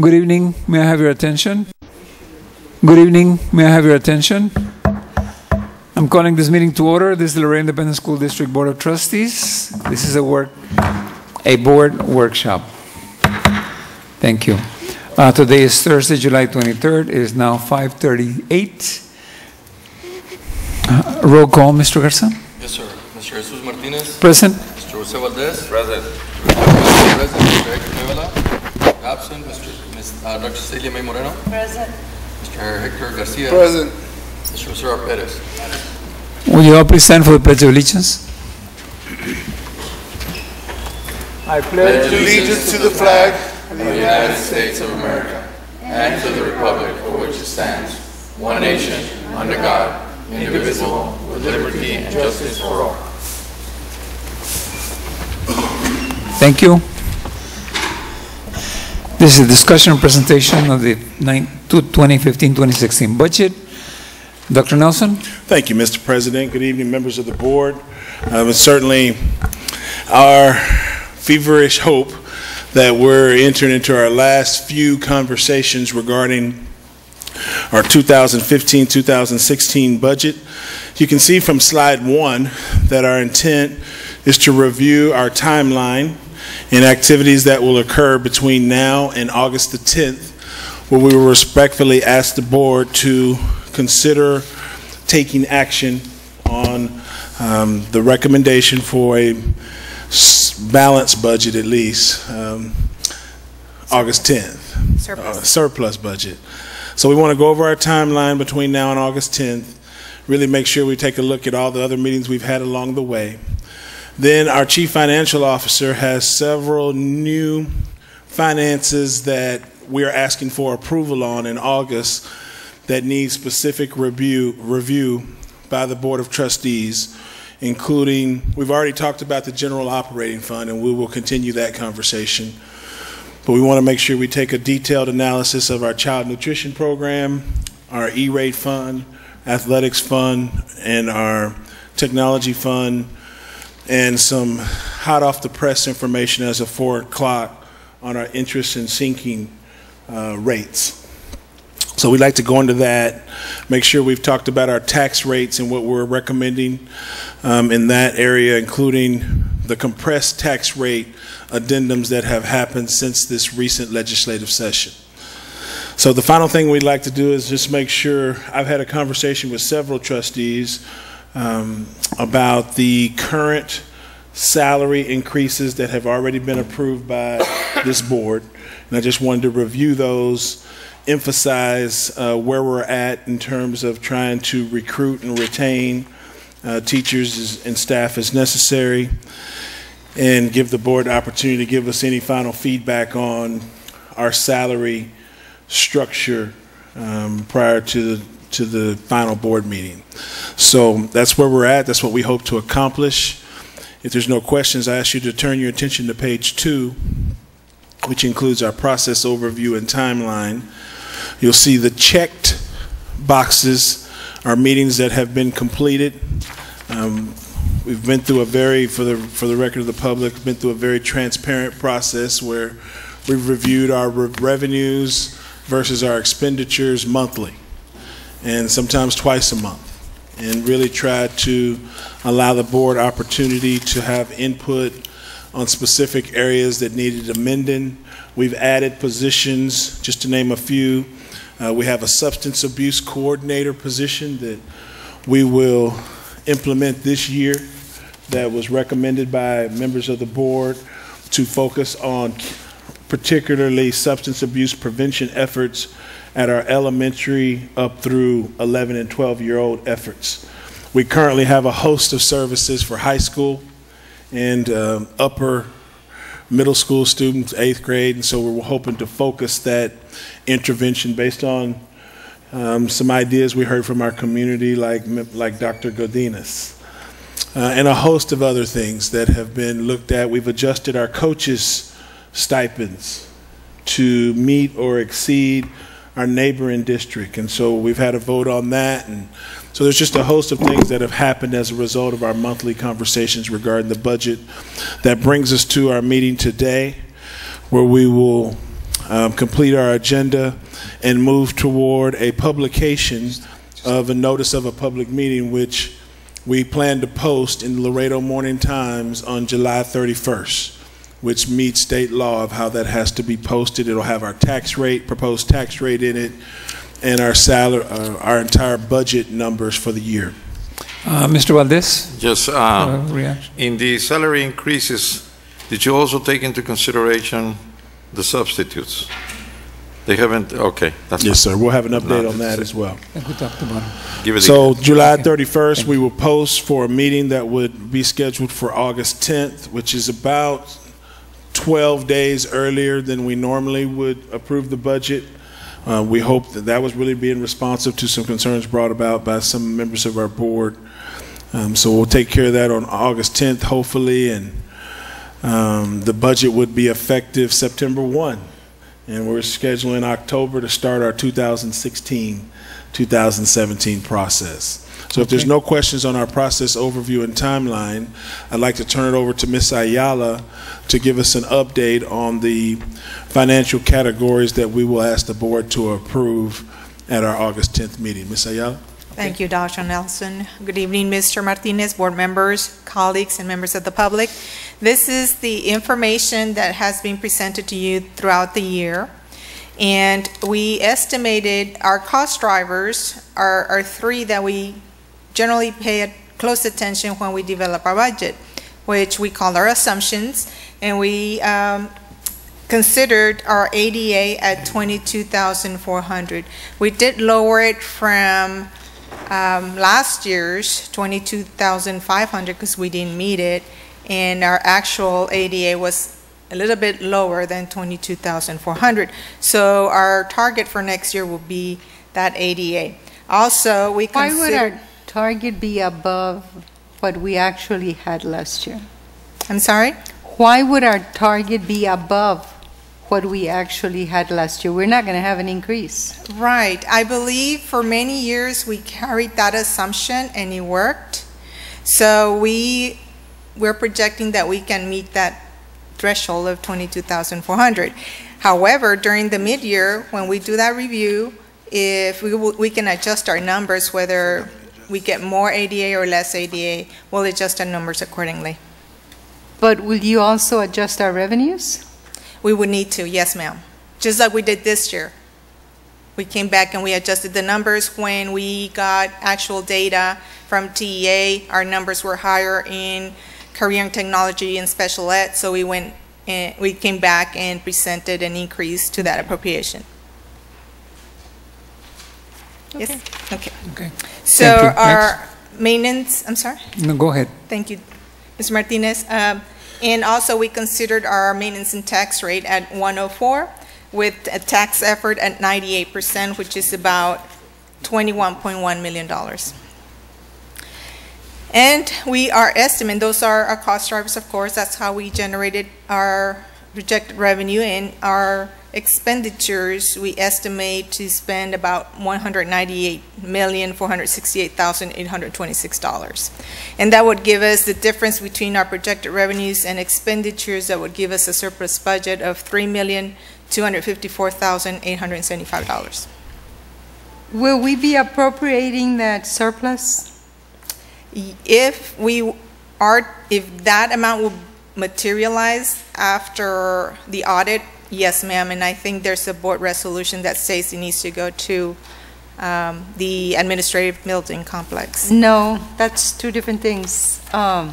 Good evening. May I have your attention? Good evening. May I have your attention? I'm calling this meeting to order. This is the Laredo Independent School District Board of Trustees. This is a board workshop. Thank you. Today is Thursday, July 23rd. It is now 5:38. Roll call, Mr. Garza. Yes, sir. Mr. Jesus Martinez. Present. Mr. Jose Valdez. Present. President, Mr. Hector Nuela. Absent. Dr. Celia May Moreno. Present. Mr. Hector Garcia. Present. Mr. Jose Perez. Will you all please stand for the Pledge of Allegiance? I pledge Allegiance to the flag of the United States of America and to the republic for which it stands, one nation, under God, indivisible, with liberty and justice for all. Thank you. This is a discussion and presentation of the 2015-2016 budget. Dr. Nelson. Thank you, Mr. President. Good evening, members of the board. It's certainly our feverish hope that we're entering into our last few conversations regarding our 2015-2016 budget. You can see from slide 1 that our intent is to review our timeline and activities that will occur between now and August the 10th, where we will respectfully ask the board to consider taking action on the recommendation for a balanced budget, at least August 10th, surplus budget. So we want to go over our timeline between now and August 10th, really make sure we take a look at all the other meetings we've had along the way. Then our Chief Financial Officer has several new finances that we are asking for approval on in August that need specific review by the Board of Trustees, including, we've already talked about the general operating fund, and we will continue that conversation. But we want to make sure we take a detailed analysis of our child nutrition program, our E-rate fund, athletics fund, and our technology fund, and some hot off the press information as of 4 o'clock on our interest and sinking rates. So we'd like to go into that, make sure we've talked about our tax rates and what we're recommending in that area, including the compressed tax rate addendums that have happened since this recent legislative session. So the final thing we'd like to do is just make sure, I've had a conversation with several trustees about the current salary increases that have already been approved by this board, and I just wanted to review those, emphasize where we're at in terms of trying to recruit and retain teachers and staff as necessary, and give the board the opportunity to give us any final feedback on our salary structure prior to the final board meeting. So that's where we're at. That's what we hope to accomplish. If there's no questions, I ask you to turn your attention to page 2, which includes our process overview and timeline. You'll see the checked boxes are meetings that have been completed. We've been through a very, for the record of the public, been through a very transparent process where we've reviewed our revenues versus our expenditures monthly, and sometimes twice a month, and really tried to allow the board opportunity to have input on specific areas that needed amending. We've added positions, just to name a few. We have a substance abuse coordinator position that we will implement this year that was recommended by members of the board to focus on particularly substance abuse prevention efforts at our elementary up through 11 and 12-year-old efforts. We currently have a host of services for high school and upper middle school students, 8th grade, and so we're hoping to focus that intervention based on some ideas we heard from our community, like Dr. Godinez, and a host of other things that have been looked at. We've adjusted our coaches' stipends to meet or exceed our neighboring district, and so we've had a vote on that, and so there's just a host of things that have happened as a result of our monthly conversations regarding the budget. That brings us to our meeting today, where we will complete our agenda, and move toward a publication of a notice of a public meeting, which we plan to post in the Laredo Morning Times on July 31st, which meets state law of how that has to be posted. It'll have our tax rate, proposed tax rate in it, and our salary, our entire budget numbers for the year. Mr. Valdez? Yes, Reaction. in the salary increases, did you also take into consideration the substitutes? They haven't, okay. That's Yes, sir. We'll have an update No, on that that's as well. I think we talked about it. give it So July 31st, we will post for a meeting that would be scheduled for August 10th, which is about 12 days earlier than we normally would approve the budget. We hope that that was really being responsive to some concerns brought about by some members of our board. So we'll take care of that on August 10th, hopefully, and the budget would be effective September 1. And we're scheduling October to start our 2016-2017 process. So if there's no questions on our process overview and timeline, I'd like to turn it over to Ms. Ayala to give us an update on the financial categories that we will ask the board to approve at our August 10th meeting. Ms. Ayala? Thank you, Dr. Nelson. Good evening, Mr. Martinez, board members, colleagues, and members of the public. This is the information that has been presented to you throughout the year. And we estimated our cost drivers are three that we generally pay close attention when we develop our budget, which we call our assumptions. And we considered our ADA at $22,400. We did lower it from last year's $22,500 because we didn't meet it, and our actual ADA was a little bit lower than $22,400. So our target for next year will be that ADA. Also, we consider. Why would our target be above what we actually had last year? I'm sorry? Why would our target be above what we actually had last year? We're not going to have an increase. Right. I believe for many years we carried that assumption and it worked. So we're projecting that we can meet that threshold of $22,400. However, during the mid-year, when we do that review, if we can adjust our numbers, whether we get more ADA or less ADA, we'll adjust our numbers accordingly. But will you also adjust our revenues? We would need to, yes, ma'am. Just like we did this year. We came back and we adjusted the numbers when we got actual data from TEA. Our numbers were higher in career and technology and special ed, so we went and we came back and presented an increase to that appropriation. Okay. Yes? Okay. Okay. So Thank you. our maintenance, I'm sorry? No, go ahead. Thank you, Mr. Martinez. And also we considered our maintenance and tax rate at 104 with a tax effort at 98%, which is about $21.1 million. And we are estimating, those are our cost drivers, of course. That's how we generated our projected revenue, and our expenditures, we estimate to spend about $198,468,826. And that would give us the difference between our projected revenues and expenditures. That would give us a surplus budget of $3,254,875. Will we be appropriating that surplus? If that amount will materialize after the audit, yes, ma'am, and I think there's a board resolution that says it needs to go to the administrative building complex. No, that's two different things. I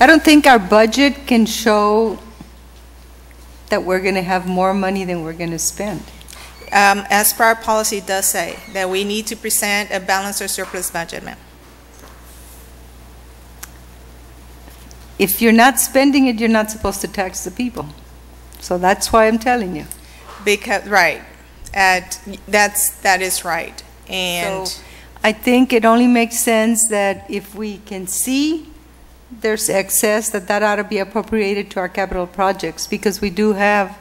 don't think our budget can show that we're going to have more money than we're going to spend. As per our policy, it does say that we need to present a balanced or surplus budget, ma'am. If you're not spending it, you're not supposed to tax the people. So that's why I'm telling you. Because, right, that is right. And So I think it only makes sense that if we can see there's excess, that ought to be appropriated to our capital projects, because we do have,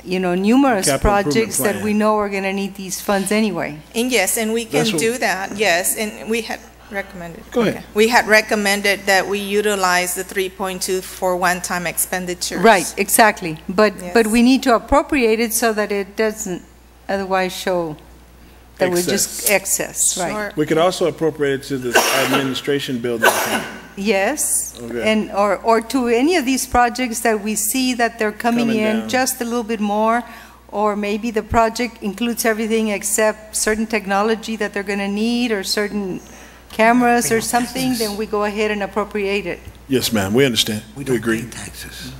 you know, numerous Capital improvement projects that plan. we know are going to need these funds anyway. yes, and we can That's what- do that, yes. And we had Recommended. Go ahead. Okay. We had recommended that we utilize the 3.2 for one-time expenditures. Right, exactly. But Yes. we need to appropriate it so that it doesn't otherwise show that we're just excess, right? Sure. We could also appropriate it to the administration building account. Yes, Okay. and, or to any of these projects that we see that they're coming Coming in down. just a little bit more, or maybe the project includes everything except certain technology that they're going to need, or certain cameras or something, then we go ahead and appropriate it. Yes, ma'am, we understand. We agree. Taxes.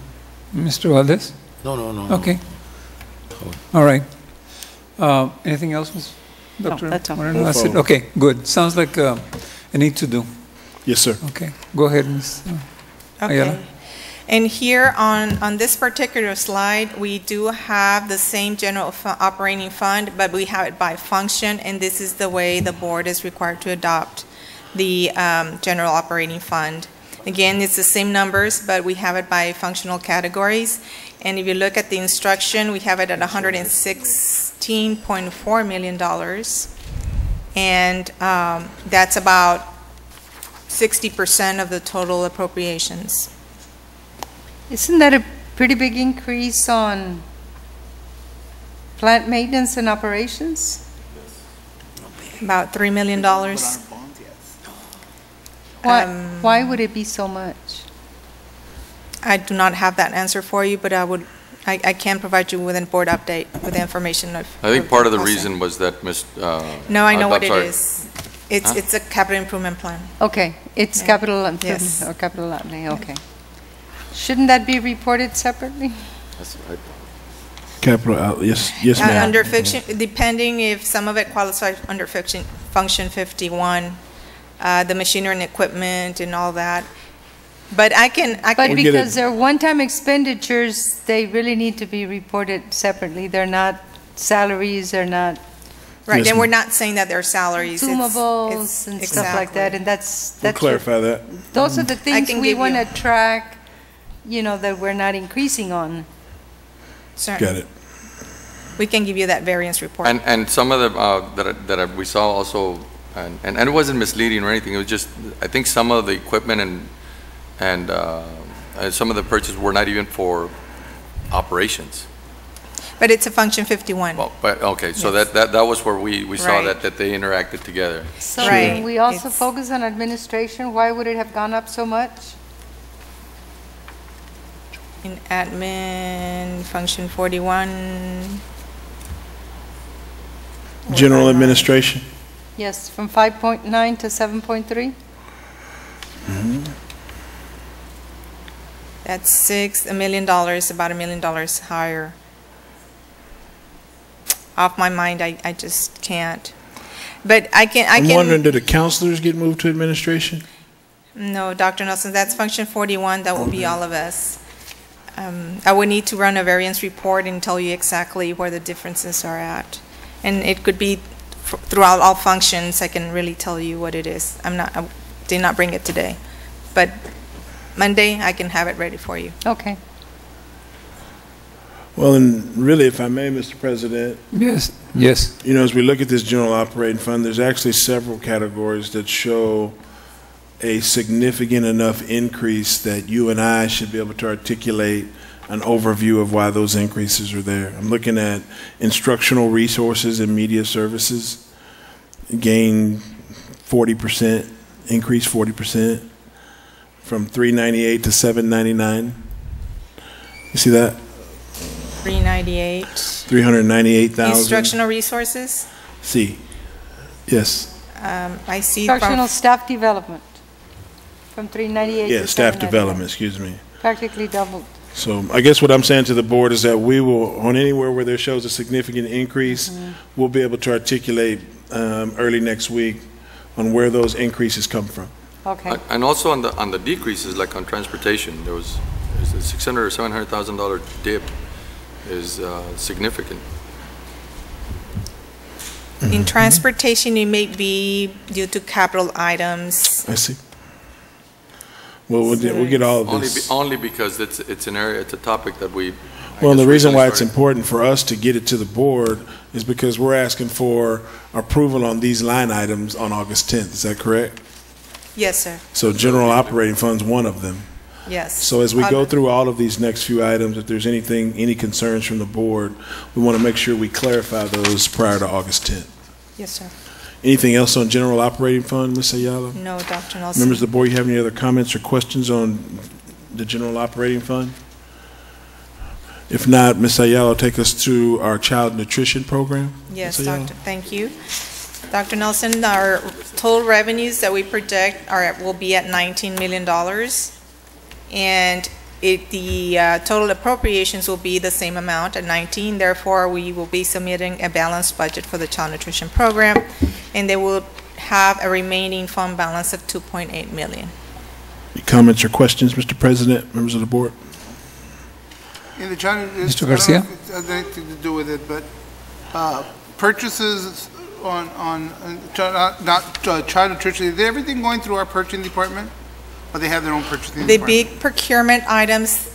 Mr. Valdez? No. Okay. All right. Anything else, Ms. Dr. that's all. Moreno? That's it? Okay, good. Sounds like a need to do. Yes, sir. Okay, go ahead, Ms. Ayala. Okay. And here on this particular slide, we do have the same general operating fund, but we have it by function, and this is the way the board is required to adopt the general operating fund. Again, it's the same numbers, but we have it by functional categories. And if you look at the instruction, we have it at $116.4 million. And that's about 60% of the total appropriations. Isn't that a pretty big increase on plant maintenance and operations? About $3 million. Why would it be so much? I do not have that answer for you, but I can provide you with a board update with the information of. I think part of the costing. reason was that No, I know I'm what it sorry. is. It's a capital improvement plan. Okay, it's Yeah. capital improvement, Yes. or capital outlay, okay. Shouldn't that be reported separately? That's right. Capital out, yes, ma'am. Under fiction, depending if some of it qualifies under function 51, the machinery and equipment and all that. But I can. But We get it. because they're one-time expenditures, they really need to be reported separately. They're not salaries, they're not Right, Yes, and we're ma'am. not saying that they're salaries. consumables and stuff like that, and that's We'll what- clarify that. those are the things can we give want to you- track, that we're not increasing on. Certainly. Got it. We can give you that variance report. And some of the, that we saw also, and it wasn't misleading or anything, it was just, I think some of the equipment and some of the purchases were not even for operations. But it's a function 51. Well, but, okay, so Yes. that was where we saw Right. that they interacted together. So Right. when we also It's- focus on administration, why would it have gone up so much? In admin, function 41. General administration. Yes, from 5.9 to 7.3? That's $1 million, about $1 million higher. Off my mind, I just can't. But I can. I'm wondering, did the counselors get moved to administration? No, Dr. Nelson, that's function 41. That will be all of us. I would need to run a variance report and tell you exactly where the differences are at. And it could be throughout all functions. I can really tell you what it is. I did not bring it today. But Monday, I can have it ready for you. Okay. Well, and really, if I may, Mr. President, Yes. as we look at this general operating fund, there's actually several categories that show a significant enough increase that you and I should be able to articulate an overview of why those increases are there. I'm looking at instructional resources and media services, gain 40%, increase 40%, from $398 to $799. You see that? 398. 398,000. Instructional resources. See, yes. I see from Instructional staff development, from 398 Yeah, to staff 799. development, excuse me. Practically doubled. So I guess what I'm saying to the board is that we will, on anywhere where there shows a significant increase, we'll be able to articulate early next week on where those increases come from. Okay. And also on the decreases, like on transportation, there's a $600,000 or $700,000 dip is significant. in transportation, it may be due to capital items. I see. Well, we'll get all of this. Only because it's an area, it's a topic that we. Well, the reason why it's started. important for us to get it to the board is because we're asking for approval on these line items on August 10th. Is that correct? Yes, sir. So general operating fund's one of them. Yes. So as we go through all of these next few items, if there's any concerns from the board, we want to make sure we clarify those prior to August 10th. Yes, sir. Anything else on general operating fund, Ms. Ayala? No, Dr. Nelson. Members of the board, you have any other comments or questions on the general operating fund? If not, Ms. Ayala, take us through our child nutrition program. Yes, Ms. Ayala. Doctor. Thank you. Dr. Nelson, our total revenues that we project will be at $19 million. And the total appropriations will be the same amount at 19. Therefore, we will be submitting a balanced budget for the child nutrition program, and they will have a remaining fund balance of $2.8 million. Any comments or questions, Mr. President, members of the board? In the child, Mr. Garcia? I don't know if it has anything to do with it, but purchases on child nutrition, is everything going through our purchasing department? Or they have their own purchasing The department? big procurement items,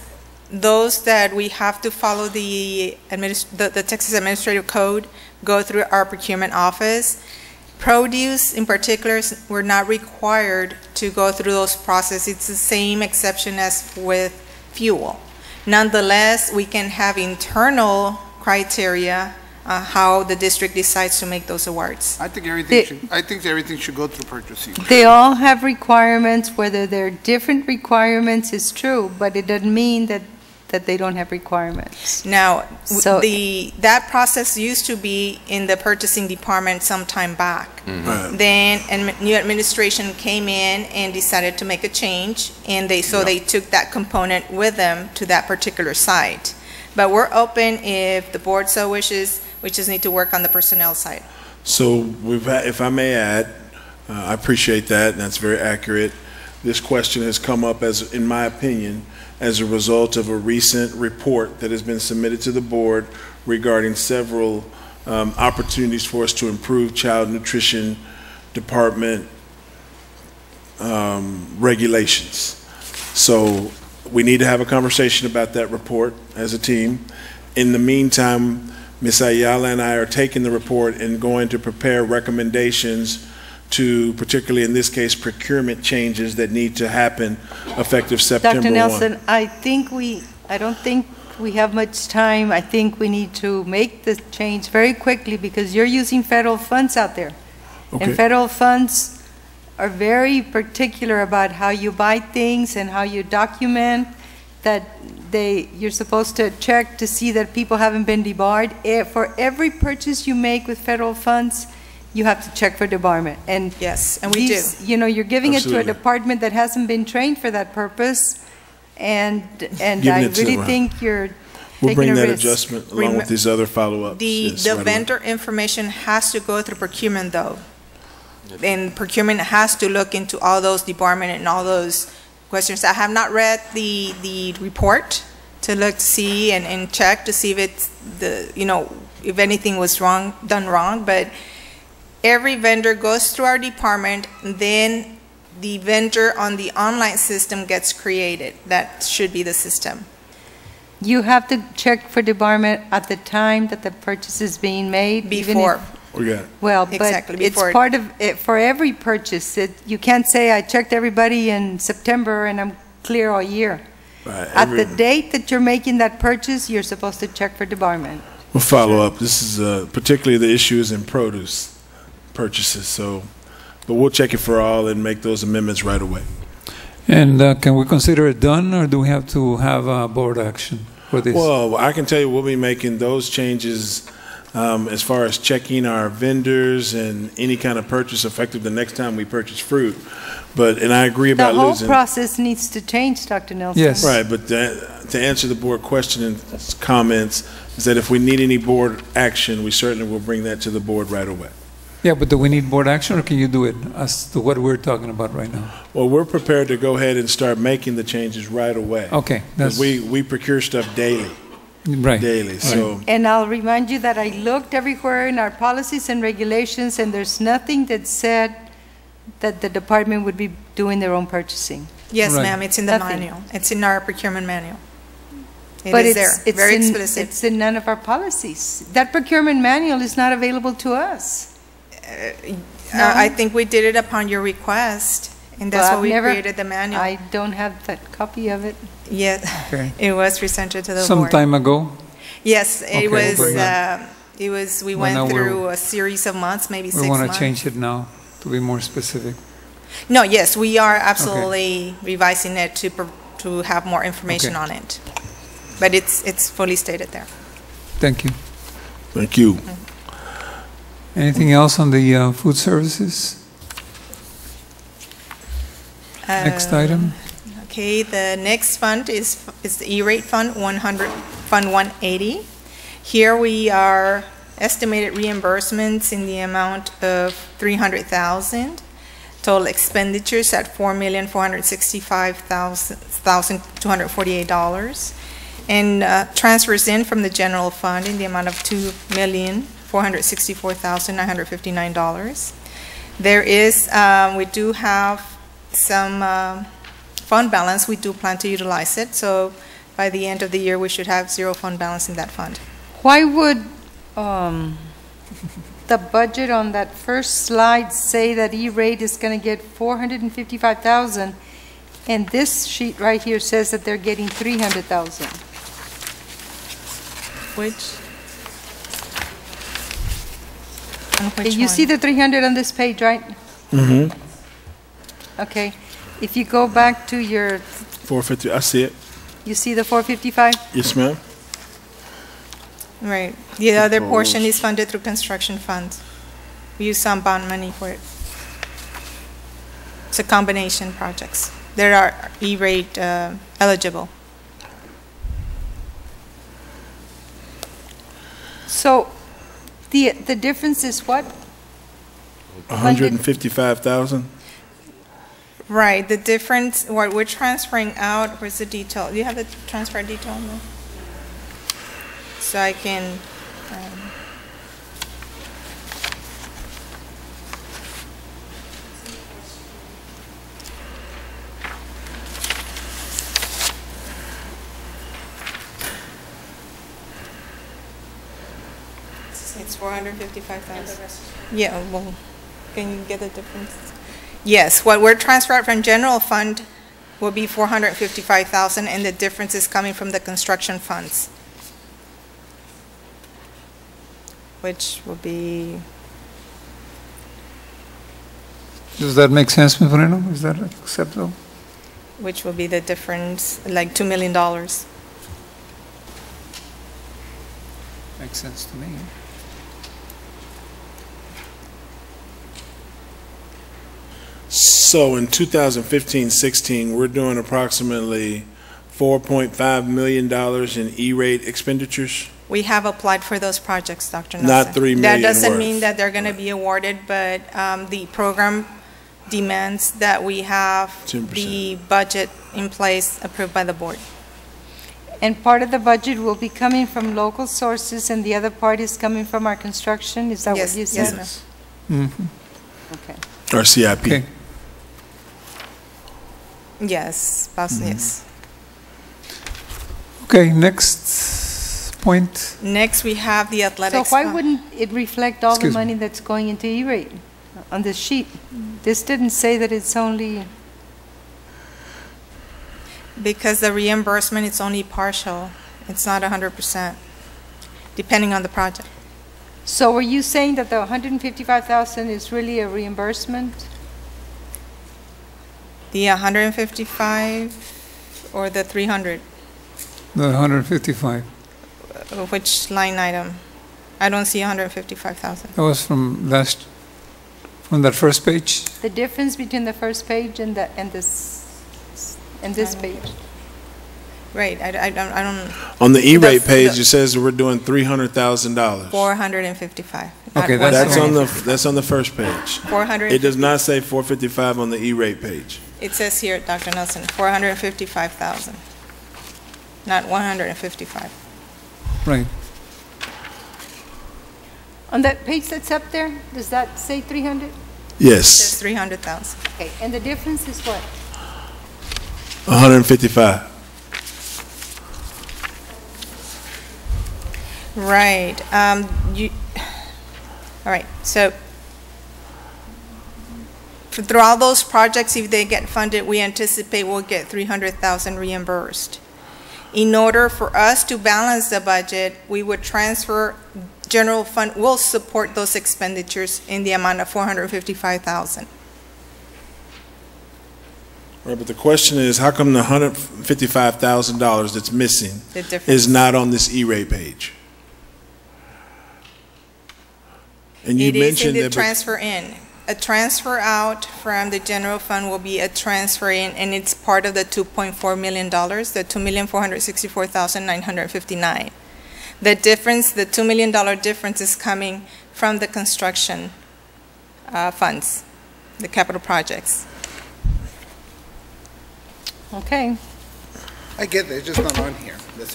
those that we have to follow the Texas Administrative Code, go through our procurement office. Produce, in particular, we're not required to go through those processes. It's the same exception as with fuel. Nonetheless, we can have internal criteria how the district decides to make those awards. I think everything should go through purchasing. They all have requirements. Whether they're different requirements is true, but it doesn't mean that they don't have requirements. Now, So- that process used to be in the purchasing department some time back. Right. Then new administration came in and decided to make a change, and they took that component with them to that particular site. But we're open if the board so wishes. We just need to work on the personnel side. So if I may add, I appreciate that, and that's very accurate. This question has come up, as, in my opinion, as a result of a recent report that has been submitted to the board regarding several opportunities for us to improve child nutrition department regulations. So we need to have a conversation about that report as a team. In the meantime, Ms. Ayala and I are taking the report and going to prepare recommendations to, particularly in this case, procurement changes that need to happen effective September 1. Dr. Nelson, I don't think we have much time. I think we need to make the change very quickly because you're using federal funds out there. Okay. And federal funds are very particular about how you buy things and how you document that you're supposed to check to see that people haven't been debarred. For every purchase you make with federal funds, you have to check for debarment. And yes, and we do. You know, you're giving Absolutely. it to a department that hasn't been trained for that purpose, and I really think you're We'll bring taking a that risk. adjustment along with these other follow-ups. The Yes, right away. vendor information has to go through procurement, though. And procurement has to look into all those debarment and all those questions. I have not read the report to look, see, and check to see if it's if anything was done wrong, but every vendor goes through our department, then the vendor on the online system gets created. That should be the system. You have to check for debarment at the time that the purchase is being made. even Before. if- We got it. Well, Exactly, but it's before. part of it for every purchase. You can't say, I checked everybody in September and I'm clear all year. Right, At the date that you're making that purchase, you're supposed to check for debarment. We'll follow up. This is particularly the issue is in produce purchases. But we'll check it for all and make those amendments right away. And can we consider it done, or do we have to have board action for this? Well, I can tell you we'll be making those changes as far as checking our vendors and any kind of purchase effective the next time we purchase fruit. And I agree The about whole losing. process needs to change, Dr. Nelson. Yes. Right, but to answer the board question and comments is that if we need any board action, we certainly will bring that to the board right away. Yeah, but do we need board action, or can you do it as to what we're talking about right now? Well, we're prepared to go ahead and start making the changes right away. Okay. Because we procure stuff daily. Right. Daily, so. And I'll remind you that I looked everywhere in our policies and regulations, and there's nothing that said that the department would be doing their own purchasing. Yes, Right. ma'am, it's in the Nothing. manual. It's in our procurement manual. It But is there, very explicit. It's in none of our policies. That procurement manual is not available to us. I think we did it upon your request. And that's Well, why I've we never- created the manual. I don't have that copy of it. Yes, Okay. it was presented to the Some board. time ago? Yes, Okay, it was, but we Well, now went we're- through a series of months, maybe 6 We want months. to change it now to be more specific. No, yes, we are absolutely revising it to have more information Okay. on it. But it's fully stated there. Thank you. Thank you. Anything else on the food services? Next item? Okay, the next fund is the E-rate fund, Fund 180. Here we are estimated reimbursements in the amount of $300,000. Total expenditures at $4,465,248. And transfers in from the general fund in the amount of $2,464,959. There is, we do have some fund balance. We do plan to utilize it. So by the end of the year, we should have zero fund balance in that fund. Why would the budget on that first slide say that E-rate is going to get 455,000, and this sheet right here says that they're getting 300,000? Which? You see the 300 on this page, right? Mm-hmm. Okay. If you go back to your, 450, I see it. you see the 455? Yes, ma'am. Right. The other portion is funded through construction funds. We use some bond money for it. It's a combination projects. There are E-rate eligible. So the difference is what? 155,000. Right, the difference, what we're transferring out, where's the detail? Do you have the transfer detail on there? So I can, it's 455,000. Yeah, well, can you get the difference? Yes, what we're transferring from general fund will be 455,000, and the difference is coming from the construction funds, which will be, Does that make sense, Ms. Moreno? Is that acceptable? which will be the difference, like $2 million. Makes sense to me. So in 2015-16, we're doing approximately $4.5 million in E-rate expenditures. We have applied for those projects, Dr. Nelson. Not $3 million That doesn't worth. mean that they're going to be awarded, but the program demands that we have 10%. the budget in place approved by the board. And part of the budget will be coming from local sources, and the other part is coming from our construction? Is that Yes, what you yes, said? ma'am. Okay. Or CIP. Okay. Yes, yes. Okay, next point. Next, we have the So athletics. why fund. wouldn't it reflect all the Excuse me. money that's going into E-rate on this sheet? This didn't say that it's only, Because the reimbursement is only partial. It's not 100%, depending on the project. so were you saying that the 155,000 is really a reimbursement? The 155 or the 300, The 155. which line item? I don't see 155,000. That was from that first page. The difference between the first page and this page? Right, I don't, On the E-rate That's page, the- it says that we're doing $300,000. 455. not Okay, That's on 155. that's on the first page. 400. It does not say 455 on the E-rate page. It says here, Dr. Nelson, 455,000, not 155. Right. On that page that's up there, does that say 300? It says Yes, 300,000. Okay, and the difference is what? 155. Right, all right, so through all those projects, if they get funded, we anticipate we'll get 300,000 reimbursed. In order for us to balance the budget, we would transfer general fund, will support those expenditures in the amount of 455,000. Right, but the question is, how come the $155,000 that's missing The difference. is not on this E-rate page? And you It is in mentioned the that, transfer in. A transfer out from the general fund will be a transfer in, and it's part of the $2.4 million, the $2,464,959. The difference, the $2 million difference is coming from the construction funds, the capital projects. Okay. I get that, it's just not on here. That's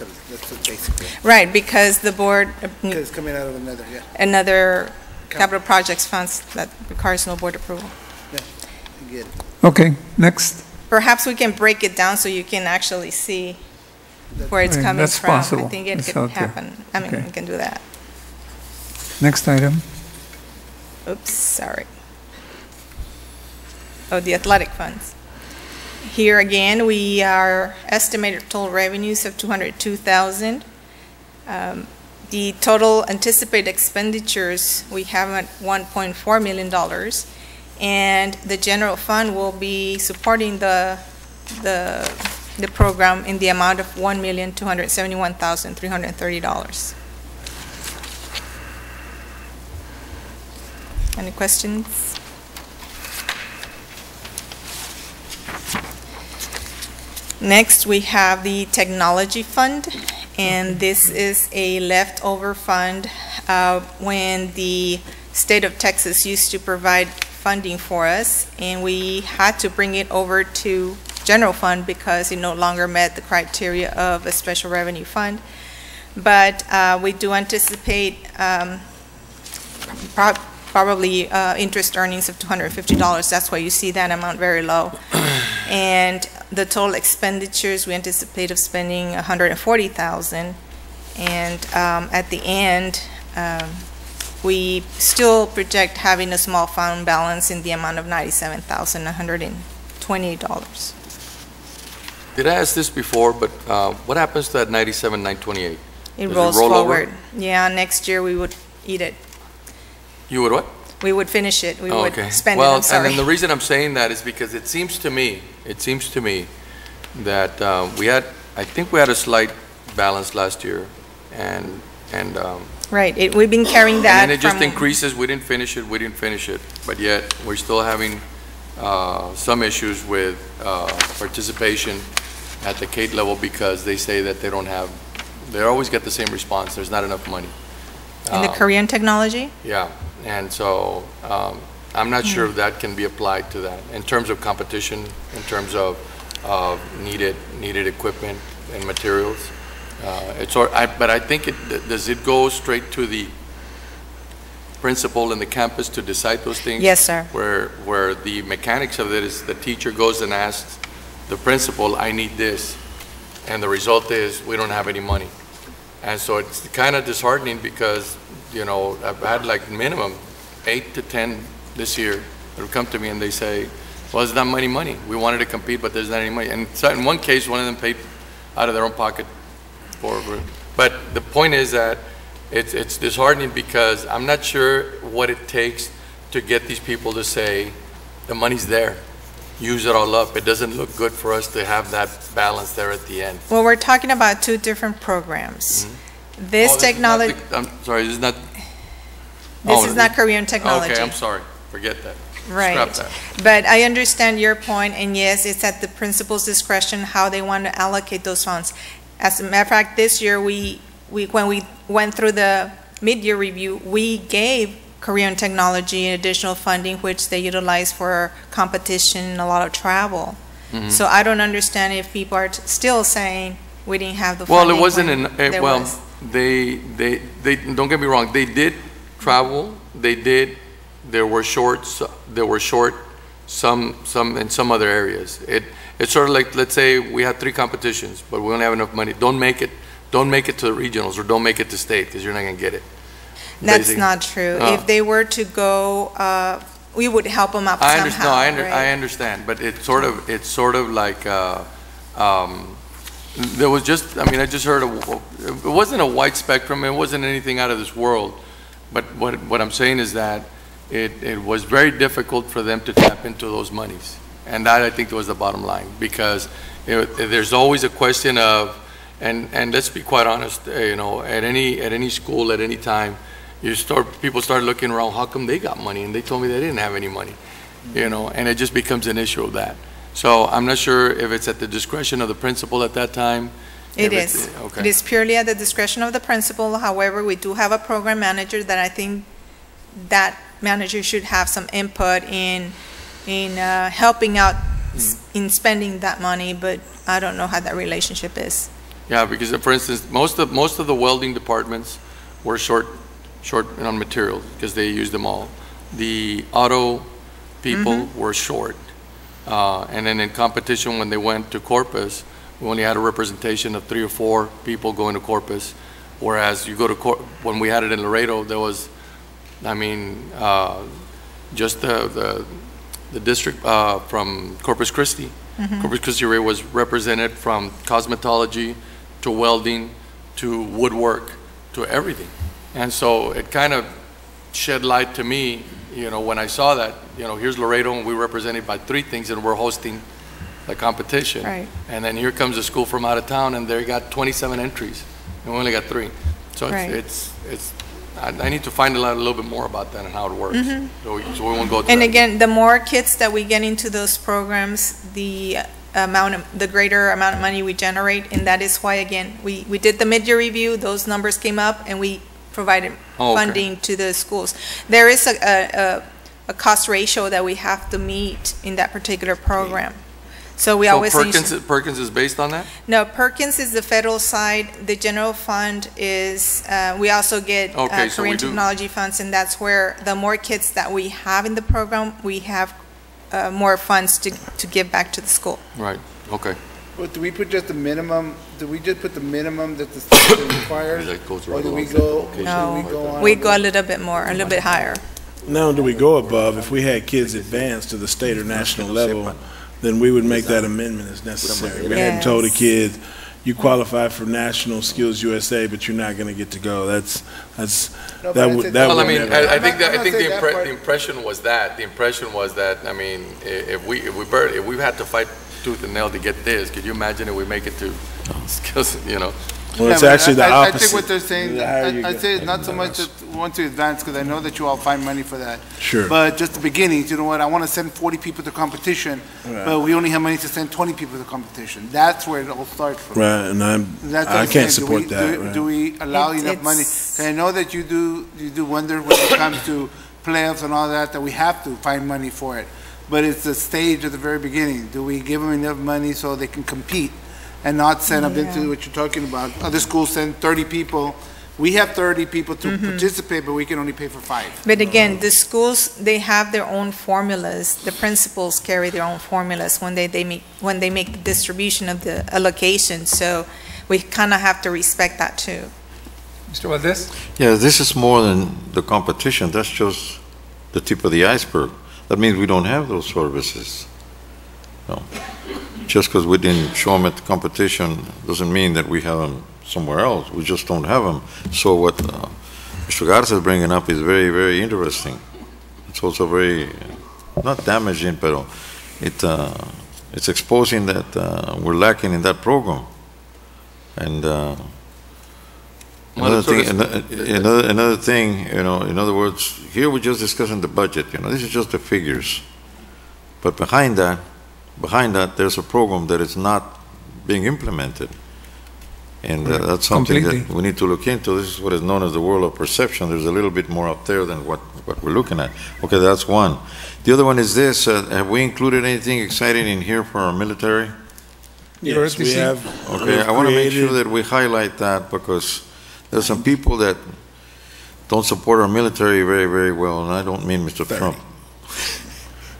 basically, Right, because the board, because it's coming out of another, yeah. another capital projects funds that requires no board approval. I get it. Okay, next. Perhaps we can break it down so you can actually see where it's Right, coming that's from. possible. I think it That's could out there. happen. I mean, Okay. we can do that. Next item. Oops, sorry. Oh, the athletic funds. Here again, we are estimated total revenues of 202,000. The total anticipated expenditures, we have at $1.4 million. And the general fund will be supporting the program in the amount of $1,271,330. Any questions? Next, we have the technology fund, and this is a leftover fund when the state of Texas used to provide funding for us, and we had to bring it over to general fund because it no longer met the criteria of a special revenue fund. But we do anticipate probably interest earnings of $250. That's why you see that amount very low. And the total expenditures, we anticipate of spending $140,000. And at the end, we still project having a small fund balance in the amount of $97,128. Did I ask this before, but what happens to that 97,928? It Does rolls roll over? forward. Yeah, next year we would eat it. You would what? We would finish it. We Oh, would okay. spend Well, it. I'm sorry. and then the reason I'm saying that is because it seems to me that I think we had a slight balance last year, and Right, we've been carrying that and then it just from- increases. We didn't finish it, but yet we're still having some issues with participation at the Kate level because they say that they don't have. They always get the same response. There's not enough money. in the Korean technology. Yeah, and so I'm not sure if that can be applied to that in terms of competition, in terms of needed equipment and materials. But I think does it go straight to the principal in the campus to decide those things? Yes, sir. Where the mechanics of it is the teacher goes and asks the principal, I need this, and the result is we don't have any money. And so it's kind of disheartening because, you know, I've had like minimum 8 to 10 this year that will come to me and they say, well, there's not any money. We wanted to compete, but there's not any money. And so in one case, one of them paid out of their own pocket for it. But the point is that it's disheartening because I'm not sure what it takes to get these people to say, the money's there. Use it all up. It doesn't look good for us to have that balance there at the end. Well, we're talking about two different programs. Mm-hmm. This Oh, technology, I'm sorry, this is not. this is not Korean technology. Okay, I'm sorry. Forget that. Right. Scrap that. But I understand your point, and yes, it's at the principal's discretion how they want to allocate those funds. As a matter of fact, this year, when we went through the mid-year review, we gave Korean technology additional funding, which they utilize for competition and a lot of travel. Mm-hmm. So I don't understand if people are still saying we didn't have the Well, funding. it wasn't when there well, was. they don't get me wrong. They did travel. There were short some in some other areas. It's sort of like, let's say we had 3 competitions, but we don't have enough money. Don't make it to the regionals or don't make it to state because you're not going to get it. That's Basically. not true. Oh. If they were to go we would help them out I somehow. understand. I right? understand, but it's sort of like there was just. I mean, I just heard it wasn't a wide spectrum. It wasn't anything out of this world. But what I'm saying is that it was very difficult for them to tap into those monies, and that I think was the bottom line, because there's always a question of, and let's be quite honest, you know, at any school at any time, people start looking around. How come they got money and they told me they didn't have any money, you know? And it just becomes an issue of that. So I'm not sure if it's at the discretion of the principal at that time. It is. Okay. It is purely at the discretion of the principal. However, we do have a program manager that I think that manager should have some input in helping out in spending that money, but I don't know how that relationship is. Yeah, because for instance, most of the welding departments were short on materials because they used them all. The auto people were short, and then in competition when they went to Corpus, we only had a representation of 3 or 4 people going to Corpus, whereas you go to when we had it in Laredo, there was, I mean, just the district from Corpus Christi. Corpus Christi area was represented from cosmetology to welding to woodwork to everything. And so it kind of shed light to me, you know, when I saw that, you know, here's Laredo and we're represented by 3 things and we're hosting the competition. Right. And then here comes a school from out of town and they got 27 entries and we only got 3. So it's I need to find out a little bit more about that and how it works. So we won't go to And that. again, the more kids that we get into those programs, the greater amount of money we generate, and that is why, again, we did the mid-year review, those numbers came up, and we provided funding to the schools. There is a cost ratio that we have to meet in that particular program. So we always Perkins is based on that? No, Perkins is the federal side. The general fund is, we also get Korean technology funds, and that's where the more kids that we have in the program, we have more funds to give back to the school. Right, okay. But do we put just the minimum, do we just put the minimum that the state requires? Or do we go, No, we go a little bit more, a little bit higher. Now, do we go above? If we had kids advance to the state or national level, then we would make that amendment as necessary. We hadn't told the kids, you qualify for National Skills USA, but you're not going to get to go. I think the impression was that. The impression was that, I mean, if we had to fight tooth and nail to get this, could you imagine if we make it to skills, you know? Well, it's actually the opposite. I think what they're saying, I'd say it's not so much that once you advance, because I know that you all find money for that. Sure. But just the beginning, you know what, I want to send 40 people to competition, but we only have money to send 20 people to competition. That's where it all starts from. Right, and I can't support that. Do we allow enough money? And I know that you do wonder when it comes to playoffs and all that we have to find money for it. But it's the stage at the very beginning. Do we give them enough money so they can compete? And not send them into what you're talking about. Other schools send 30 people. We have 30 people to participate, but we can only pay for 5. But again, the schools, they have their own formulas. The principals carry their own formulas when they make the distribution of the allocation. So we kind of have to respect that too. Mr. Valdez? Yeah, this is more than the competition. That's just the tip of the iceberg. That means we don't have those services. No. Just because we didn't show them at the competition doesn't mean that we have them somewhere else. We just don't have them. So what Mr. Garza is bringing up is very, very interesting. It's also very, not damaging, but it's exposing that we're lacking in that program. And another thing, you know, in other words, here we're just discussing the budget. You know, this is just the figures. But behind that, there's a program that is not being implemented. And that's something that we need to look into. This is what is known as the world of perception. There's a little bit more up there than what we're looking at. Okay, that's one. The other one is this. Have we included anything exciting in here for our military? Yes, we have. Okay, I want to make sure that we highlight that because there's some people that don't support our military very, very well, and I don't mean Mr. Trump.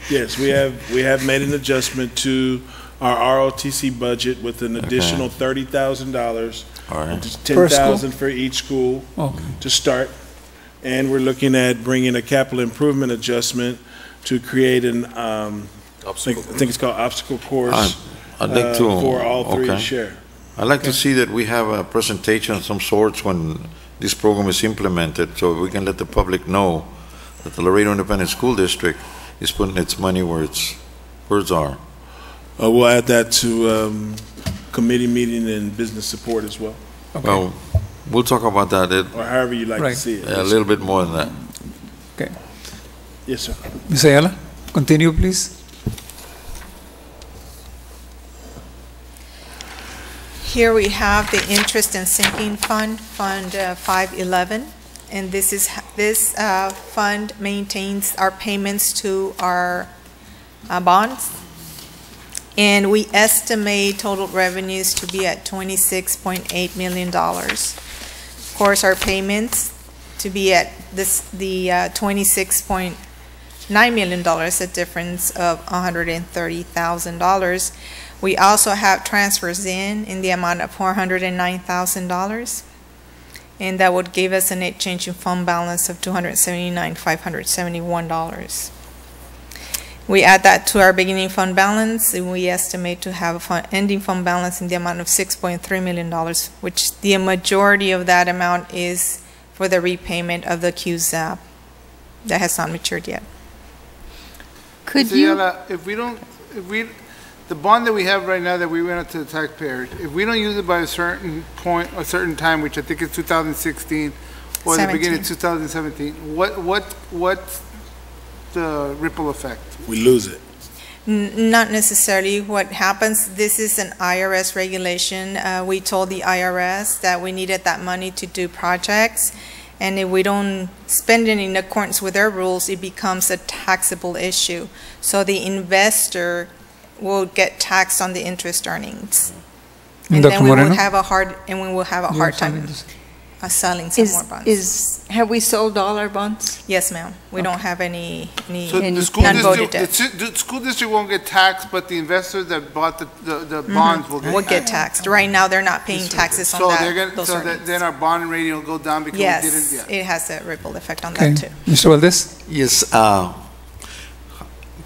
Yes, we have made an adjustment to our ROTC budget with an additional $30,000, right. $10,000 for each school to start, and we're looking at bringing a capital improvement adjustment to create an, I Obstacle. think it's called obstacle course I'd like to. for all three to okay. share. I'd like to see that we have a presentation of some sorts when this program is implemented, so we can let the public know that the Laredo Independent School District is putting its money where its words are. We'll add that to committee meeting and business support as well, Okay. Well, we'll talk about that or however you like to Right. see it. a little bit more than that. Okay. Yes, sir. Ms. Ayala, continue, please. Here we have the interest and sinking fund, Fund 511, and this fund maintains our payments to our bonds, and we estimate total revenues to be at $26.8 million. Of course, our payments to be at the $26.9 million, a difference of $130,000. We also have transfers in the amount of $409,000, and that would give us a net change in fund balance of $279,571. We add that to our beginning fund balance, and we estimate to have an ending fund balance in the amount of $6.3 million, which the majority of that amount is for the repayment of the QZAP that has not matured yet. Could So, you, Yala, the bond that we have right now that we went out to the taxpayers, if we don't use it by a certain point, a certain time, which I think is 2016 or the beginning of 2017, what's the ripple effect? We lose it. Not necessarily. What happens, this is an IRS regulation. We told the IRS that we needed that money to do projects, and if we don't spend it in accordance with their rules, it becomes a taxable issue. So the investor will get taxed on the interest earnings. And Dr. then we will Moreno? have a hard time selling some more bonds. have we sold all our bonds? Yes, ma'am. We don't have any So And the school non-voted district, debt. the school district won't get taxed, but the investors that bought the bonds will get Would taxed. get taxed. Right now, they're not paying taxes on So that, they're gonna, those so earnings. then our bond rating will go down because we Yes, didn't, yeah. it has a ripple effect on Okay. that too. Mr. Valdez? Yes,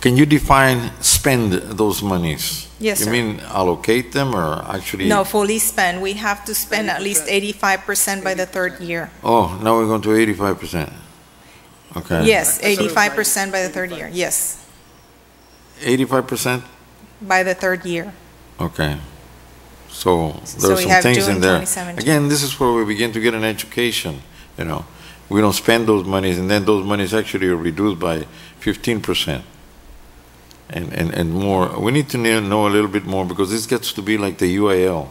can you define spend those monies? Yes, You sir. mean allocate them or actually? No, fully spend. We have to spend at least 85% by the third year. Oh, now we're going to 85%. Okay. Yes, 85% by the third year. Yes, 85%? by the third year. Okay. So So there are we some have things June in there. 2017. Again, this is where we begin to get an education, you know. We don't spend those monies and then those monies actually are reduced by 15%. And more. We need to know a little bit more because this gets to be like the UAL.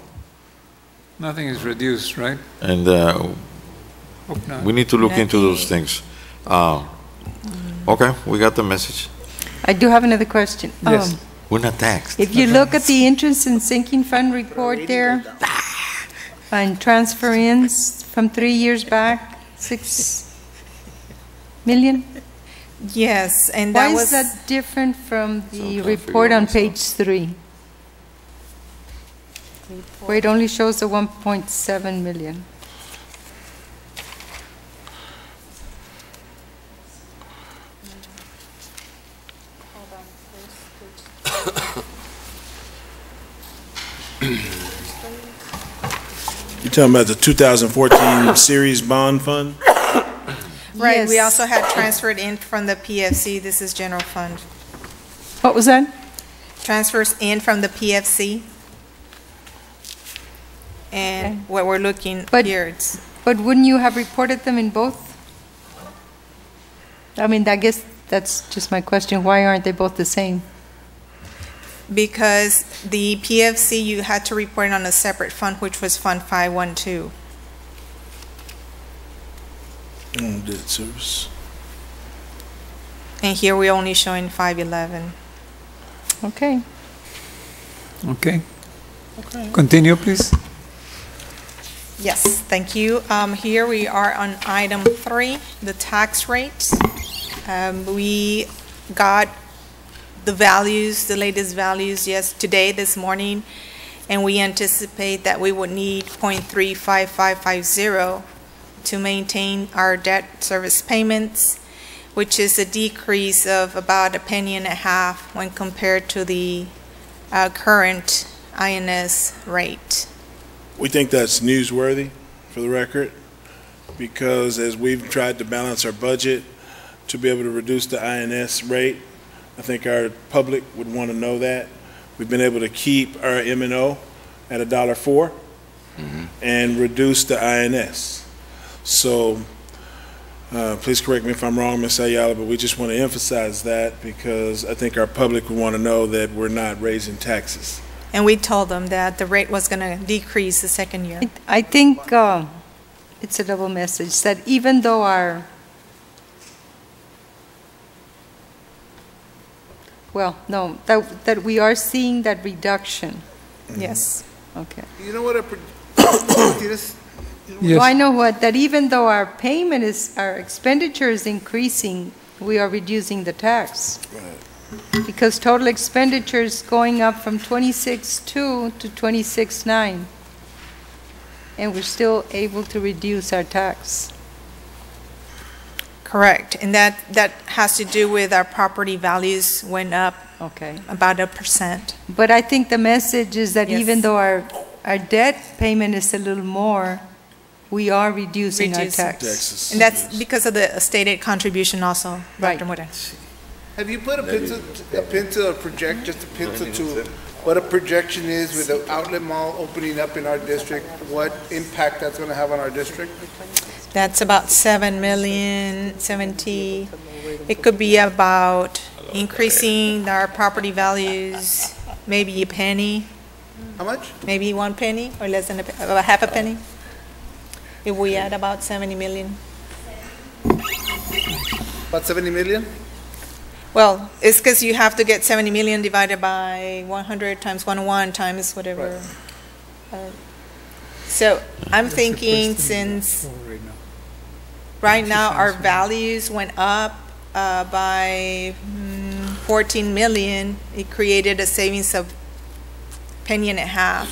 Nothing is reduced, right? And Hope not. we need to look into those Nothing. things. Okay, we got the message. I do have another question. Yes. We're not taxed. If you look at the interest and sinking fund report there, and transfer-ins from 3 years back, 6 million? Yes, and Why that is was, that different from the Sometimes report figure on out page 3? Where it only shows the 1.7 million. You're talking about the 2014 series bond fund? right, we Yes. also had transferred in from the PFC. This is general fund. What was that? Transfers in from the PFC. And what we're looking But- here, it's But wouldn't you have reported them in both? I mean, I guess that's just my question. Why aren't they both the same? because the PFC, you had to report it on a separate fund, which was Fund 512. Debt service. And here we're only showing 511. Okay. Okay. Continue, please. Yes, thank you. Here we are on item 3, the tax rates. We got the values, the latest values, today, this morning, and we anticipate that we would need 0.35550 to maintain our debt service payments. which is a decrease of about $0.015 when compared to the current INS rate. We think that's newsworthy, for the record, because as we've tried to balance our budget to be able to reduce the INS rate, I think our public would want to know that. We've been able to keep our M&O at $1.04 and reduce the INS. So please correct me if I'm wrong, Ms. Ayala, but we just want to emphasize that because I think our public would want to know that we're not raising taxes. And we told them that the rate was going to decrease the second year. I think it's a double message that even though our, well, no, that we are seeing that reduction. Yes. Okay. You know what Yes. Well, I know what, that even though our payment is, our expenditure is increasing, we are reducing the tax. Right. Because total expenditure is going up from 26.2 to 26.9. And we're still able to reduce our tax. Correct. And that has to do with our property values went up Okay. about 1%. But I think the message is that Yes. even though our debt payment is a little more, we are reducing our Reducing. tax. Taxes. And that's because of the state aid contribution also, Right. Dr. Mora. Have you put a pencil to project, just a pencil to what a projection is with the outlet mall opening up in our district, what impact that's going to have on our district? That's about 7 million, 70. It could be about increasing our property values, maybe a penny, How much? maybe 1 penny or less than about half a penny. If we add about 70 million. About 70 million? Well, it's because you have to get 70 million divided by 100 times 101 times whatever. So I'm thinking since right now our values went up by 14 million, it created a savings of $0.015.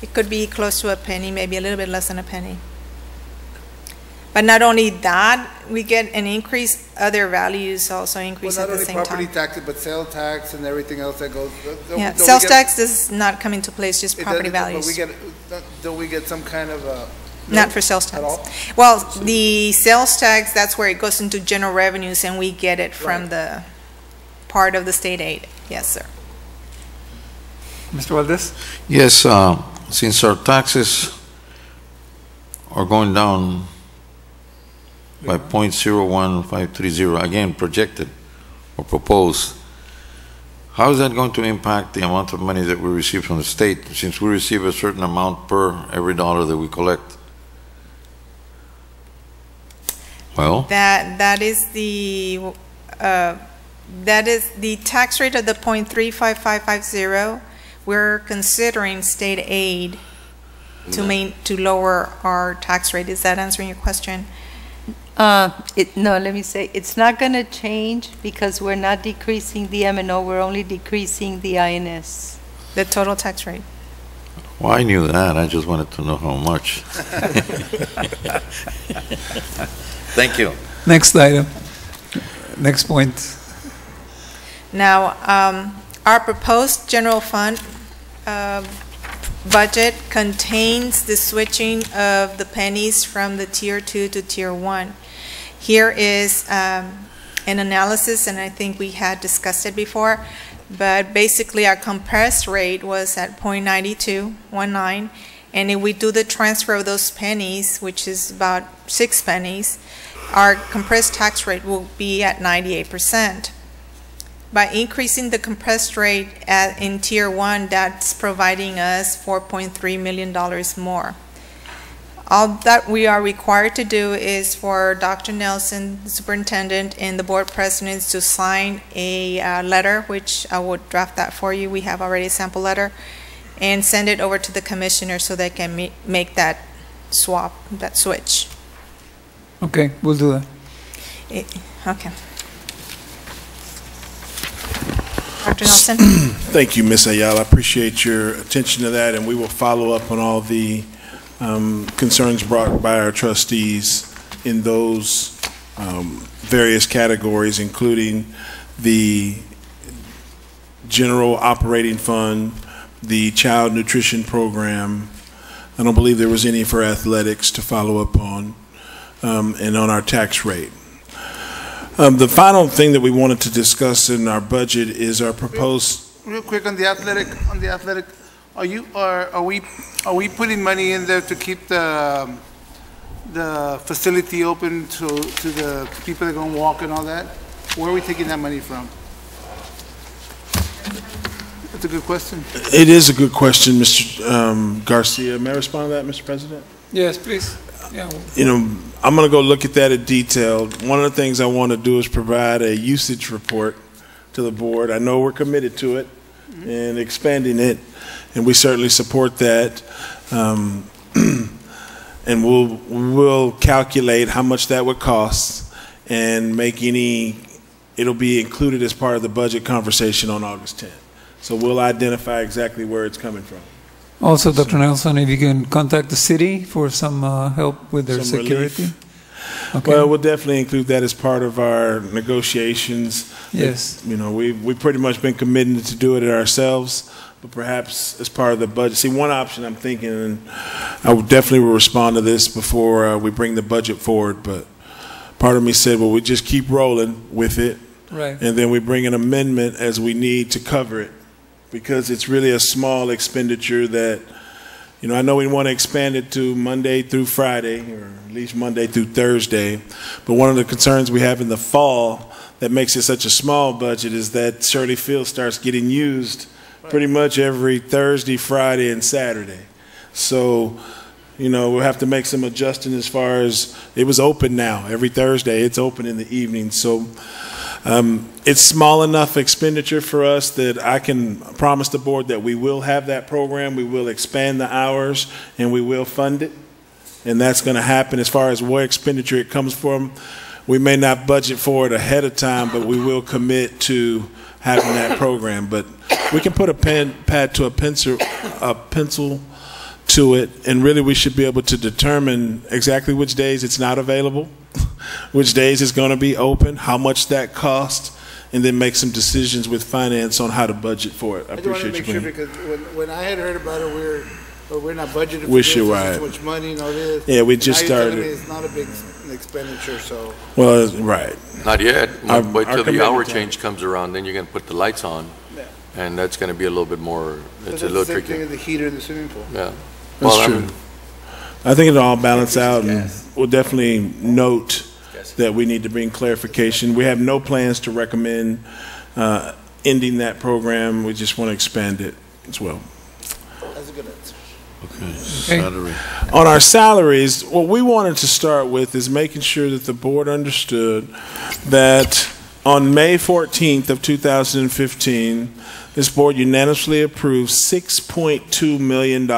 It could be close to a penny, maybe a little bit less than a penny. But not only that, we get an increase, other values also increase at the same Not only property time. taxes, but sales tax and everything else that goes. Yeah, sales tax does not come into place, just property values. But don't we get some kind of Not for sales at tax. all? Well, the sales tax, that's where it goes into general revenues and we get it from the part of the state aid. Yes, sir. Mr. Valdez? Yes, since our taxes are going down by 0.01530, again projected or proposed, how is that going to impact the amount of money that we receive from the state, since we receive a certain amount per every dollar that we collect? Well, That is the tax rate of the 0.35550. We're considering state aid to lower our tax rate. Is that answering your question? No, let me say, it's not going to change because we're not decreasing the M&O, we're only decreasing the INS. The total tax rate. well, I knew that. I just wanted to know how much. Thank you. Next item. Next point. Now, our proposed general fund budget contains the switching of the pennies from the Tier 2 to Tier 1. Here is an analysis, and I think we had discussed it before, but basically our compressed rate was at 0.9219, and if we do the transfer of those pennies, which is about 6 pennies, our compressed tax rate will be at 98%. By increasing the compressed rate in Tier 1, that's providing us $4.3 million more. All that we are required to do is for Dr. Nelson, the superintendent, and the board presidents to sign a letter, which I would draft that for you. We have already a sample letter, and send it over to the commissioner so they can make that swap, that switch. Okay, we'll do that. Okay. Dr. Nelson? Thank you, Ms. Ayala. I appreciate your attention to that, and we will follow up on all the concerns brought by our trustees in those various categories, including the general operating fund, the child nutrition program. I don't believe there was any for athletics to follow up on, and on our tax rate. The final thing that we wanted to discuss in our budget is our proposed. Real quick on the athletic, are we putting money in there to keep the facility open to the people that are going to walk and all that? Where are we taking that money from? That's a good question. It is a good question, Mr. Garcia. May I respond to that, Mr. President? Yes, please. Yeah. You know, I'm going to go look at that in detail. One of the things I want to do is provide a usage report to the board. I know we're committed to it and expanding it, and we certainly support that. And we'll calculate how much that would cost and make it'll be included as part of the budget conversation on August 10th. So we'll identify exactly where it's coming from. Also, Dr. Nelson, if you can contact the city for some help with their Some security. relief. Okay. Well, we'll definitely include that as part of our negotiations. Yes. You know, we've pretty much been committed to do it ourselves, but perhaps as part of the budget. See, one option I'm thinking, and I would definitely will respond to this before we bring the budget forward, but part of me said, well, we just keep rolling with it, Right. and then we bring an amendment as we need to cover it, because it's really a small expenditure that, you know, I know we want to expand it to Monday through Friday, or at least Monday through Thursday, but one of the concerns we have in the fall that makes it such a small budget is that Shirley Field starts getting used pretty much every Thursday, Friday, and Saturday. So, you know, we'll have to make some adjusting as far as, it was open now. Every Thursday, it's open in the evening. So it's small enough expenditure for us that I can promise the board that we will have that program, we will expand the hours, and we will fund it. And that's going to happen. As far as what expenditure it comes from, we may not budget for it ahead of time, but we will commit to having that program. But we can put a pad to a pencil to it, and really we should be able to determine exactly which days it's not available, which days it's going to be open, how much that costs, and then make some decisions with finance on how to budget for it. I appreciate you bringing it. Because when I had heard about it, we're not budgeted for Wish this, you this is right. much money and all this. Yeah, we just Now you're telling started. me it's not a big expenditure, so. Well, right. Not yet. Our- Wait our till the commitment hour time. change comes around, then you're going to put the lights on, Yeah. and that's going to be a little bit more, it's a little Same thing tricky. as the heater in the swimming pool. Yeah. That's Well, true. I think it'll all balance out, and we'll definitely note that we need to bring clarification. We have no plans to recommend ending that program. We just want to expand it as well. That's a good answer. Okay, salary. On our salaries, what we wanted to start with is making sure that the board understood that on May 14th of 2015, this board unanimously approved $6.2 million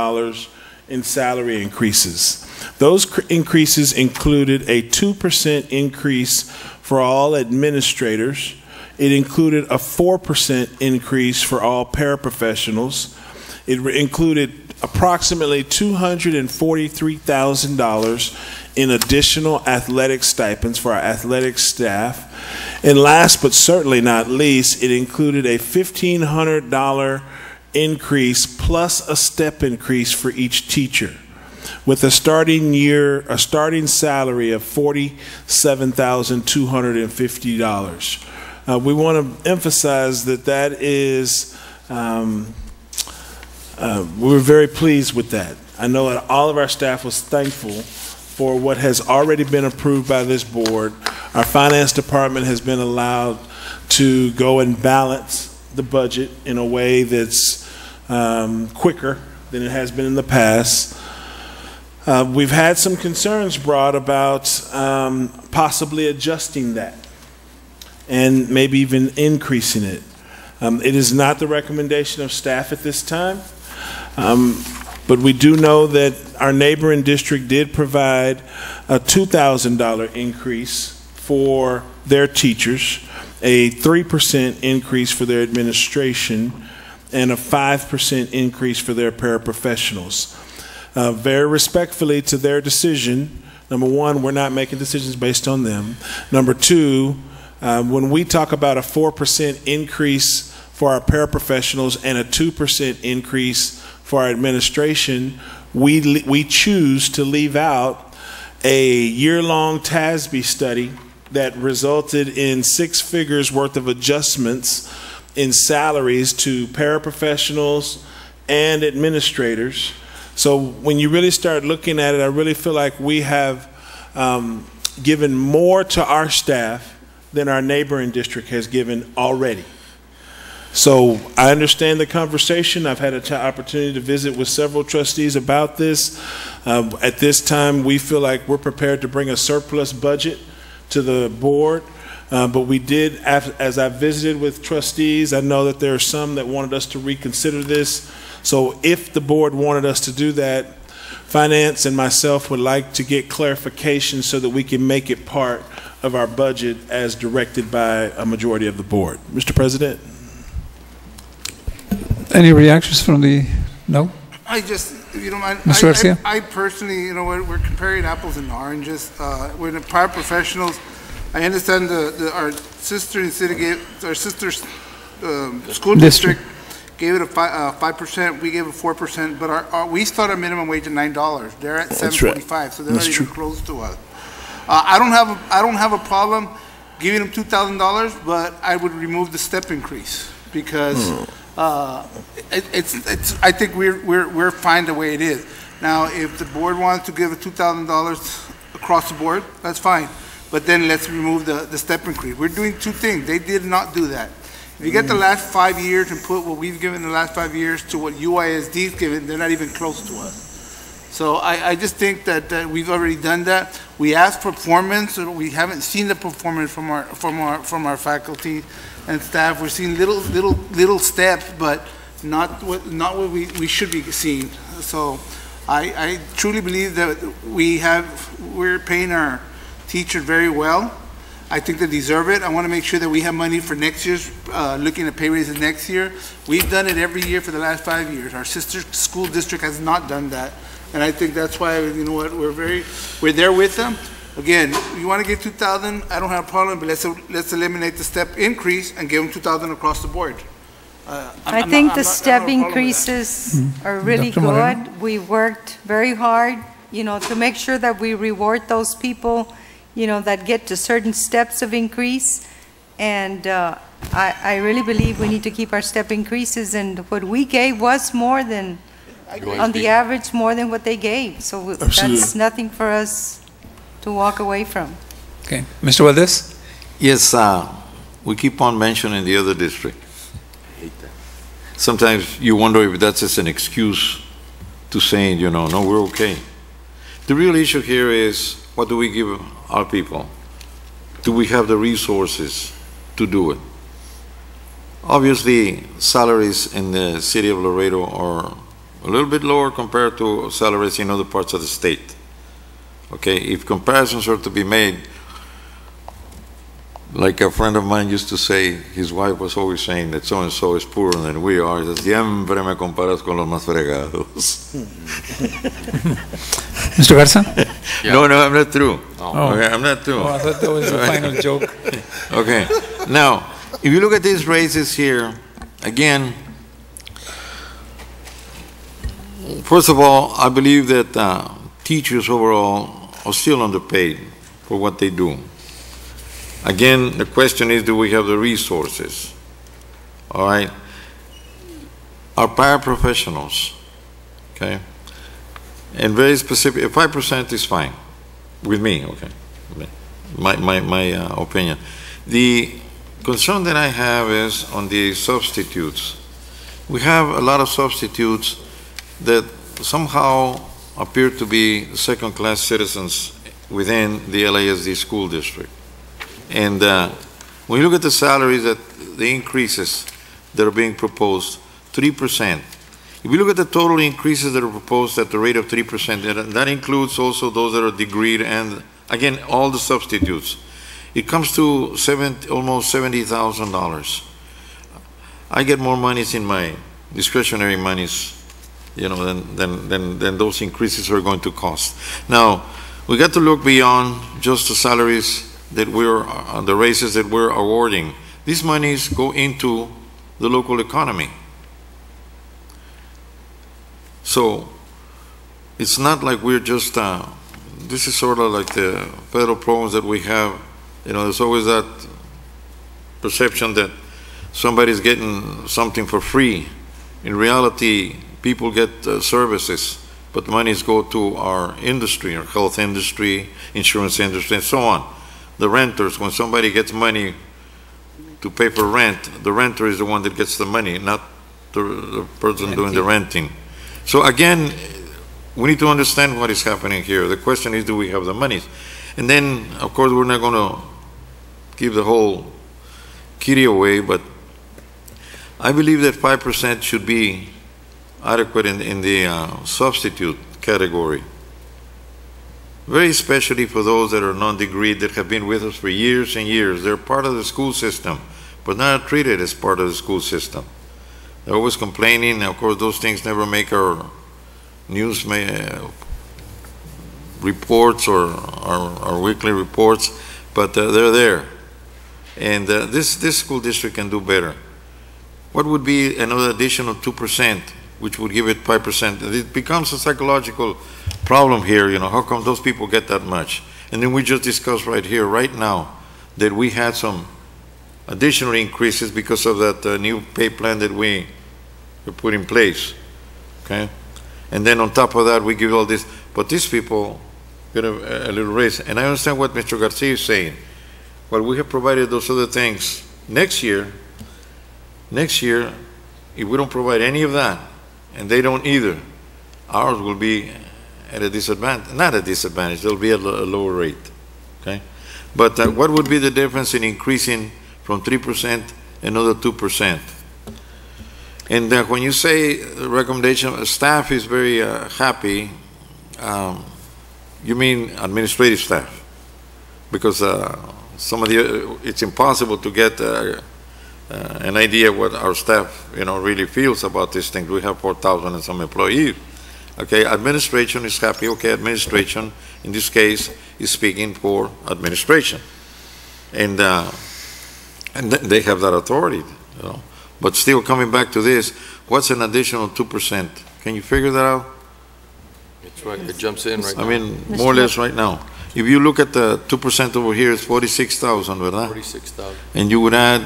in salary increases. Those increases included a 2% increase for all administrators. It included a 4% increase for all paraprofessionals. It included approximately $243,000 in additional athletic stipends for our athletic staff. And last but certainly not least, it included a $1,500 increase plus a step increase for each teacher, with a starting salary of $47,250. We want to emphasize that is, we're very pleased with that. I know that all of our staff was thankful for what has already been approved by this board. Our finance department has been allowed to go and balance the budget in a way that's quicker than it has been in the past. We've had some concerns brought about possibly adjusting that and maybe even increasing it. It is not the recommendation of staff at this time, but we do know that our neighboring district did provide a $2,000 increase for their teachers, a 3% increase for their administration, and a 5% increase for their paraprofessionals. Very respectfully to their decision Number one, we're not making decisions based on them. Number two, when we talk about a 4% increase for our paraprofessionals and a 2% increase for our administration, we choose to leave out a year-long TASB study that resulted in 6 figures worth of adjustments in salaries to paraprofessionals and administrators. So when you really start looking at it, I really feel like we have given more to our staff than our neighboring district has given already. So I understand the conversation. I've had an opportunity to visit with several trustees about this. At this time, we feel like we're prepared to bring a surplus budget to the board. But we did, as I visited with trustees, I know that there are some that wanted us to reconsider this. So if the board wanted us to do that, Finance and myself would like to get clarification so that we can make it part of our budget as directed by a majority of the board. Mr. President? Any reactions from the, no? I just, you know, Mr. Garcia? I personally, you know, we're comparing apples and oranges. We're the paraprofessionals. I understand our sister in city gave, our sister's school district gave it a 5%. We gave it 4%, but we start our minimum wage at $9. They're at $7.45, so they're not even close to us. I don't have a problem giving them $2,000, but I would remove the step increase because I think we're fine the way it is. Now, if the board wants to give a $2,000 across the board, that's fine. But then let's remove the step increase. We're doing two things. They did not do that. If you get the last 5 years and put what we've given the last 5 years to what UISD's given, they're not even close to us. So I just think that we've already done that. We asked for performance. We haven't seen the performance from our faculty and staff. We're seeing little steps, but not what we should be seeing. So I truly believe that we're paying our teachers very well. I think they deserve it. I want to make sure that we have money for next year's, looking at pay raises next year. We've done it every year for the last 5 years. Our sister school district has not done that. And I think that's why, you know what, we're there with them. Again, you want to get 2,000, I don't have a problem, but let's eliminate the step increase and give them 2,000 across the board. I think the step increases are really good. We worked very hard, you know, to make sure that we reward those people, you know, that get to certain steps of increase. And I really believe we need to keep our step increases, and what we gave was more than, on the average, more than what they gave. So that's nothing for us to walk away from. Okay. Mr. Valdez? Yes, we keep on mentioning the other district. Sometimes you wonder if that's just an excuse to saying, you know, no, we're okay. The real issue here is, what do we give our people? Do we have the resources to do it? Obviously, salaries in the city of Laredo are a little bit lower compared to salaries in other parts of the state. Okay, if comparisons are to be made, like a friend of mine used to say, his wife was always saying that so-and-so is poorer than we are. He says, siempre me comparas con los más fregados. Mr. Garza? Yeah. No, I'm not through. Oh. Okay, I'm not through. Oh, I thought that was the final joke. Okay, now, if you look at these raises here, again, first of all, I believe that teachers overall are still underpaid for what they do. Again, the question is, do we have the resources? All right. Our paraprofessionals, okay, and very specific, 5% is fine with me, okay, my opinion. The concern that I have is on the substitutes. We have a lot of substitutes that somehow appear to be second-class citizens within the LASD school district. And when you look at the salaries, the increases that are being proposed, 3%. If you look at the total increases that are proposed at the rate of 3%, that includes also those that are degreed and, again, all the substitutes. It comes to almost $70,000. I get more monies in my discretionary monies, you know, than those increases are going to cost. Now, we got to look beyond just the salaries that the raises that we're awarding. These monies go into the local economy. So it's not like we're just, this is sort of like the federal programs that we have. You know, there's always that perception that somebody's getting something for free. In reality, people get services, but monies go to our industry, our health industry, insurance industry, and so on. The renters, when somebody gets money to pay for rent, the renter is the one that gets the money, not the person doing the renting. So again, we need to understand what is happening here. The question is, do we have the monies? And then, of course, we're not going to give the whole kitty away, but I believe that 5% should be adequate in the substitute category. Very especially for those that are non-degree that have been with us for years and years. They're part of the school system, but not treated as part of the school system. They're always complaining. Of course, those things never make our news reports or our weekly reports, but they're there. And this school district can do better. What would be another additional 2%, which would give it 5%? It becomes a psychological problem here, you know, how come those people get that much? And then we just discussed right here, right now, that we had some additional increases because of that new pay plan that we put in place, okay? And then on top of that, we give all this, but these people get a little raise. And I understand what Mr. Garcia is saying. Well, we have provided those other things. Next year, if we don't provide any of that, and they don't either, ours will be at a disadvantage, not a disadvantage, they'll be at a lower rate, okay? But what would be the difference in increasing from 3% another 2%? And when you say recommendation, staff is very happy, you mean administrative staff, because some of the, it's impossible to get an idea what our staff, you know, really feels about this thing. We have 4,000 and some employees. Okay, administration is happy. Okay, administration in this case is speaking for administration, and they have that authority. You know. But still, coming back to this, what's an additional 2%? Can you figure that out? It's right. It jumps in right now. I mean, more or less right now. If you look at the 2% over here, it's 46,000, ¿verdad? 46,000. And you would add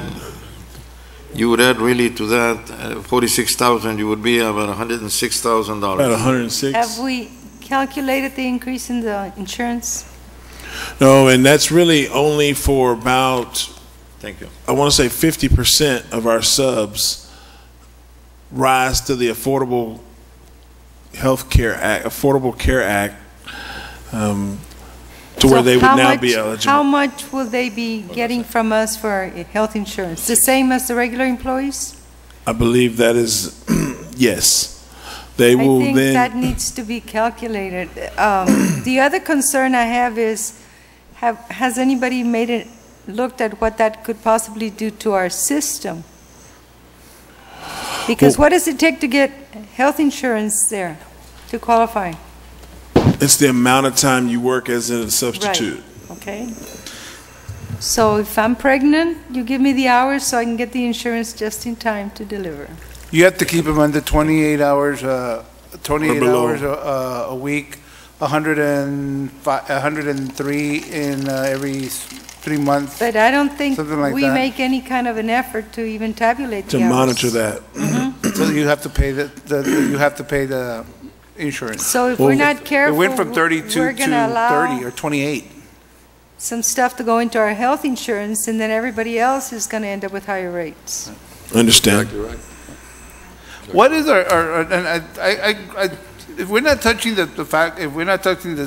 really to that 46,000, you would be about $106,000. About 106. Have we calculated the increase in the insurance? No, and that's really only for about, thank you, I want to say 50% of our subs rise to the Affordable Care Act, to where they would now be eligible. How much will they be getting from us for health insurance? The same as the regular employees? I believe that is, yes. They will then. I think that needs to be calculated. The other concern I have is, has anybody looked at what that could possibly do to our system? Because what does it take to get health insurance there to qualify? It's the amount of time you work as a substitute. Right. Okay. So if I'm pregnant, you give me the hours so I can get the insurance just in time to deliver. You have to keep them under 28 hours, 28 hours a week, 103 in every 3 months. But I don't think like we that. make any kind of an effort to even tabulate To the hours. monitor that. So you have to pay the insurance. So if we're not It careful, went from 32 we're to gonna allow 30 or 28. some stuff to go into our health insurance, and then everybody else is going to end up with higher rates. Understand. Exactly right. What is our and if we're not touching the fact, if we're not touching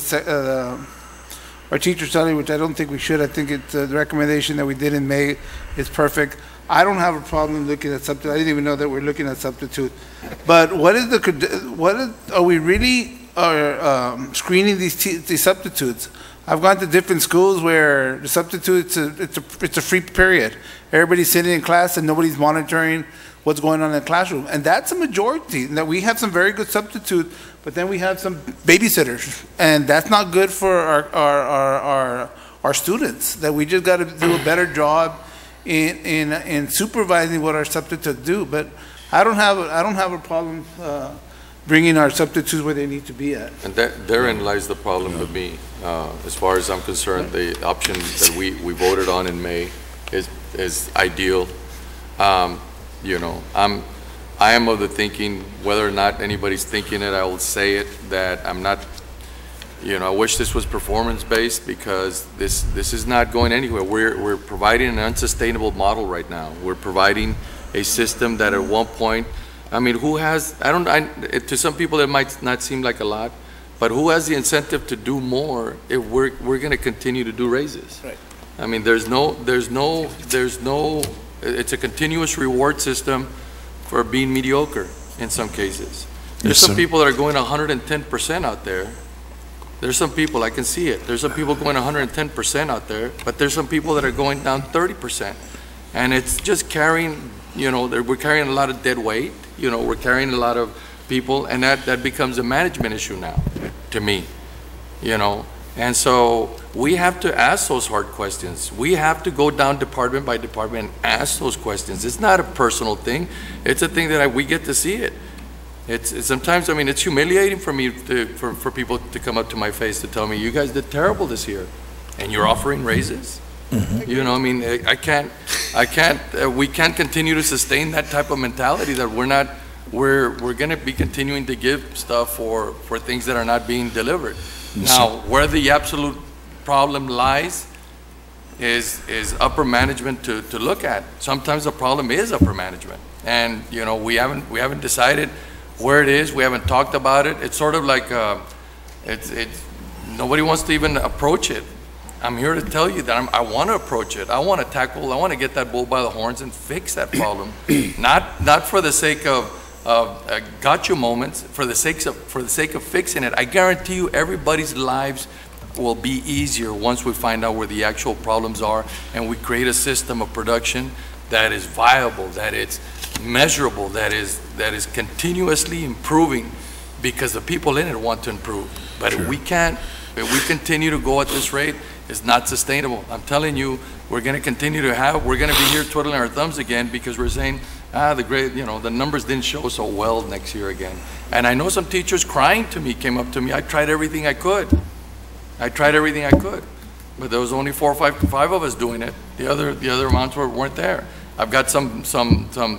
our teacher salary, which I don't think we should, I think it's the recommendation that we did in May is perfect. I don't have a problem looking at substitute. I didn't even know that we're looking at substitute. But are we really screening these substitutes? I've gone to different schools where the substitutes it's a free period. Everybody's sitting in class and nobody's monitoring what's going on in the classroom. And that's a majority. That we have some very good substitutes, but then we have some babysitters, and that's not good for our students. That we just got to do a better job in supervising what our substitutes do. But I don't have a problem bringing our substitutes where they need to be at. And therein lies the problem with me. As far as I'm concerned, the option that we voted on in May is ideal. You know, I am of the thinking, whether or not anybody's thinking it, I will say it, that I'm not, you know, I wish this was performance-based, because this is not going anywhere. We're providing an unsustainable model right now. We're providing a system that at one point, I mean, who has, to some people it might not seem like a lot, but who has the incentive to do more if we're going to continue to do raises? Right. I mean, there's no, it's a continuous reward system for being mediocre in some cases. There's some people that are going 110% out there. There's some people, I can see it. There's some people going 110% out there, but there's some people that are going down 30%. And it's just carrying, you know, we're carrying a lot of dead weight. You know, we're carrying a lot of people, and that becomes a management issue now, to me, you know. And so we have to ask those hard questions. We have to go down department by department and ask those questions. It's not a personal thing. It's a thing that we get to see it. It's sometimes, I mean, it's humiliating for me for people to come up to my face to tell me, you guys did terrible this year, and you're offering raises. Mm-hmm. You know, I mean, we can't continue to sustain that type of mentality that we're going to be continuing to give stuff for things that are not being delivered. Now, where the absolute problem lies is upper management to look at. Sometimes the problem is upper management, and you know, we haven't decided where it is. We haven't talked about it. It's sort of like nobody wants to even approach it. I'm here to tell you that I want to approach it. I want to tackle. I want to get that bull by the horns and fix that problem. not for the sake of gotcha moments. For the sake of fixing it. I guarantee you, everybody's lives will be easier once we find out where the actual problems are, and we create a system of production that is viable, that it's measurable, that is continuously improving, because the people in it want to improve. But if we continue to go at this rate, it's not sustainable. I'm telling you, we're going to continue to we're going to be here twiddling our thumbs again, because we're saying, the numbers didn't show so well next year again. And I know some teachers crying to me, came up to me, I tried everything I could. But there was only 4 or 5 of us doing it. The other amounts weren't there. I've got some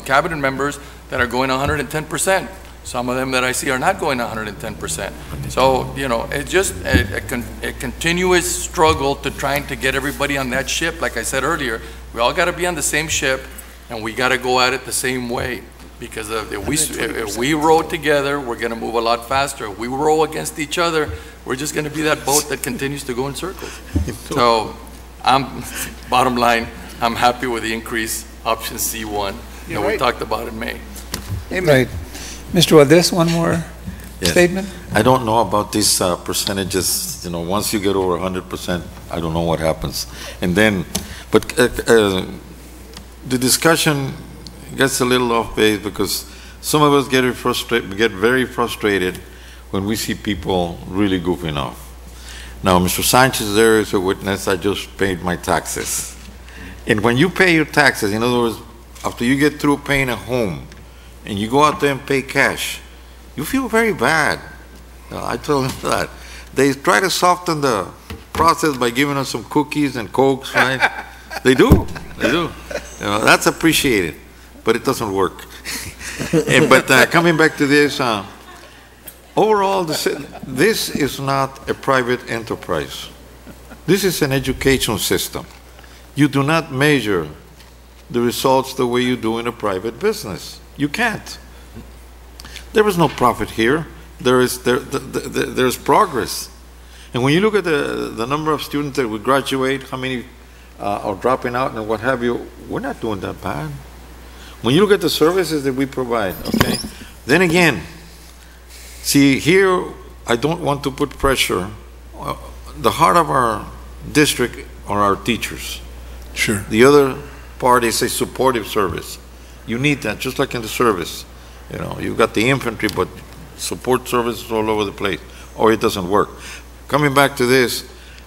cabinet members that are going 110%. Some of them that I see are not going 110%. So, you know, it's just a continuous struggle to trying to get everybody on that ship. Like I said earlier, we all got to be on the same ship, and we got to go at it the same way. Because if we row together, we're going to move a lot faster. If we row against each other, we're just going to be that boat that continues to go in circles. So, bottom line, I'm happy with the increase, option C1, that we talked about in May. Amen. Right. Mr. Valdez, one more statement? I don't know about these percentages. You know, once you get over 100%, I don't know what happens. And then, but the discussion gets a little off base, because some of us get very frustrated when we see people really goofing off. Now, Mr. Sanchez there is a witness. I just paid my taxes. And when you pay your taxes, in other words, after you get through paying a home, and you go out there and pay cash, you feel very bad. I told him that. They try to soften the process by giving us some cookies and Cokes, right? They do. You know, that's appreciated, but it doesn't work. But coming back to this, overall, this is not a private enterprise. This is an education system. You do not measure the results the way you do in a private business. You can't. There is no profit here. There's progress. And when you look at the number of students that we graduate, how many are dropping out and what have you, we're not doing that bad. When you look at the services that we provide, okay, then again, see here, I don't want to put pressure. The heart of our district are our teachers. Sure. The other part is a supportive service. You need that, just like in the service. You know, you've got the infantry, but support services all over the place, or it doesn't work. Coming back to this,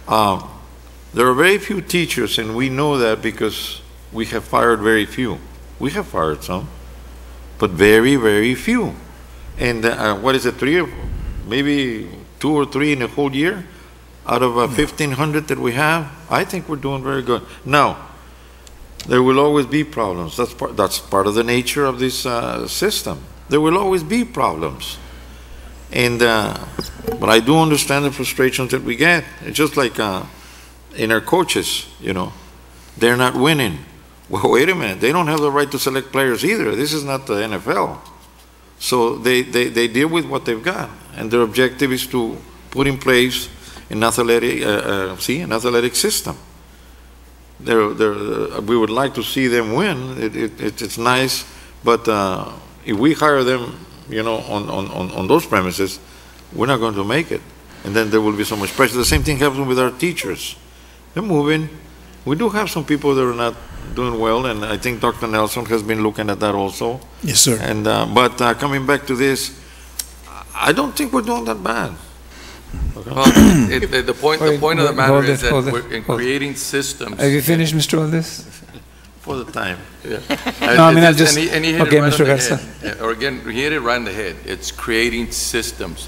there are very few teachers, and we know that because we have fired very few. We have fired some, but very, very few. And what is it, maybe 2 or 3 in a whole year out of 1,500 that we have? I think we're doing very good. Now, there will always be problems. That's part of the nature of this system. There will always be problems. And but I do understand the frustrations that we get. It's just like in our coaches, you know, they're not winning. Well, wait a minute, they don't have the right to select players either. This is not the NFL. So they deal with what they've got, and their objective is to put in place an athletic, an athletic system. We would like to see them win. It's nice, but if we hire them, you know, on those premises, we're not going to make it, and then there will be so much pressure. The same thing happens with our teachers. They're moving. We do have some people that are not doing well, and I think Dr. Nelson has been looking at that also. Yes, sir. And but coming back to this, I don't think we're doing that bad. Okay. Well, the point of the matter is that we're in creating systems. Have you finished, Mr. Valdez? For the time. Yeah. No, I mean, I'll just... And he hit okay, it right Mr. on the Garza. head. Or again, he hit it right on the head. It's creating systems.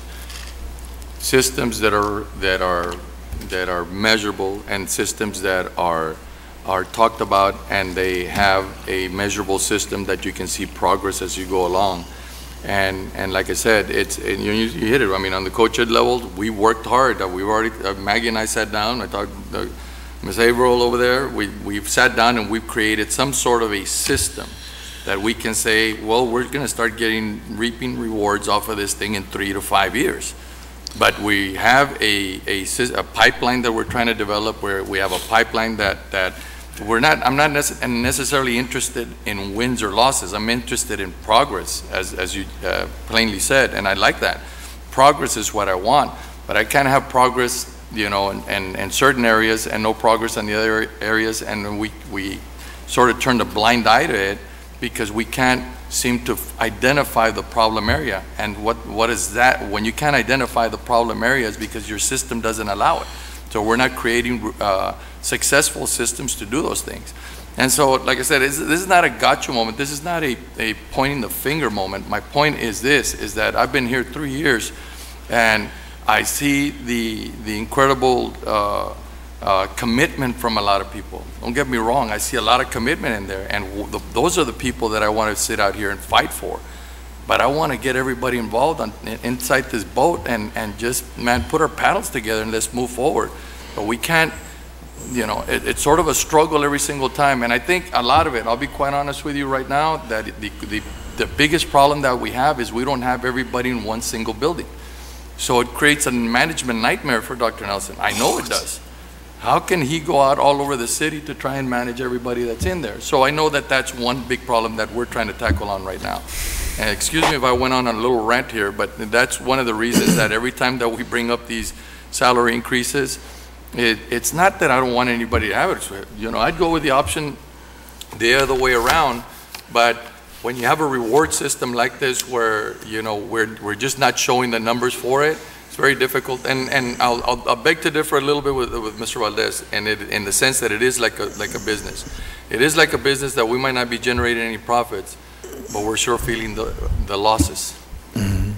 Systems that are measurable, and systems that are talked about, and they have a measurable system that you can see progress as you go along. And like I said, you hit it. I mean, on the coach ed level, we worked hard. We've already, Maggie and I sat down. I talked to Ms. Averill over there. We've sat down and we've created some sort of a system that we can say, well, we're going to start reaping rewards off of this thing in 3 to 5 years. But we have a pipeline that we're trying to develop, where we have a pipeline that I'm not necessarily interested in wins or losses. I'm interested in progress, as you plainly said, and I like that. Progress is what I want, but I can't have progress, you know, in certain areas and no progress in the other areas, and we sort of turn a blind eye to it because we can't seem to identify the problem area. And what is that? When you can't identify the problem areas because your system doesn't allow it. So we're not creating successful systems to do those things. And so, like I said, this is not a gotcha moment. This is not a pointing the finger moment. My point is this, is that I've been here 3 years, and I see the incredible commitment from a lot of people. Don't get me wrong, I see a lot of commitment in there, and those are the people that I want to sit out here and fight for. But I want to get everybody involved inside this boat and just, man, put our paddles together and let's move forward. But we can't, you know, it's sort of a struggle every single time. And I think a lot of it, I'll be quite honest with you right now, that the biggest problem that we have is we don't have everybody in one single building. So it creates a management nightmare for Dr. Nelson. I know it does. How can he go out all over the city to try and manage everybody that's in there? So I know that that's one big problem that we're trying to tackle on right now. And excuse me if I went on a little rant here, but that's one of the reasons that every time that we bring up these salary increases, it's not that I don't want anybody to have it. You know, I'd go with the option the other way around, but when you have a reward system like this where, you know, we're just not showing the numbers for it, it's very difficult. And I'll beg to differ a little bit with Mr. Valdez, and in the sense that it is like a business. It is like a business that we might not be generating any profits, but we're sure feeling the losses.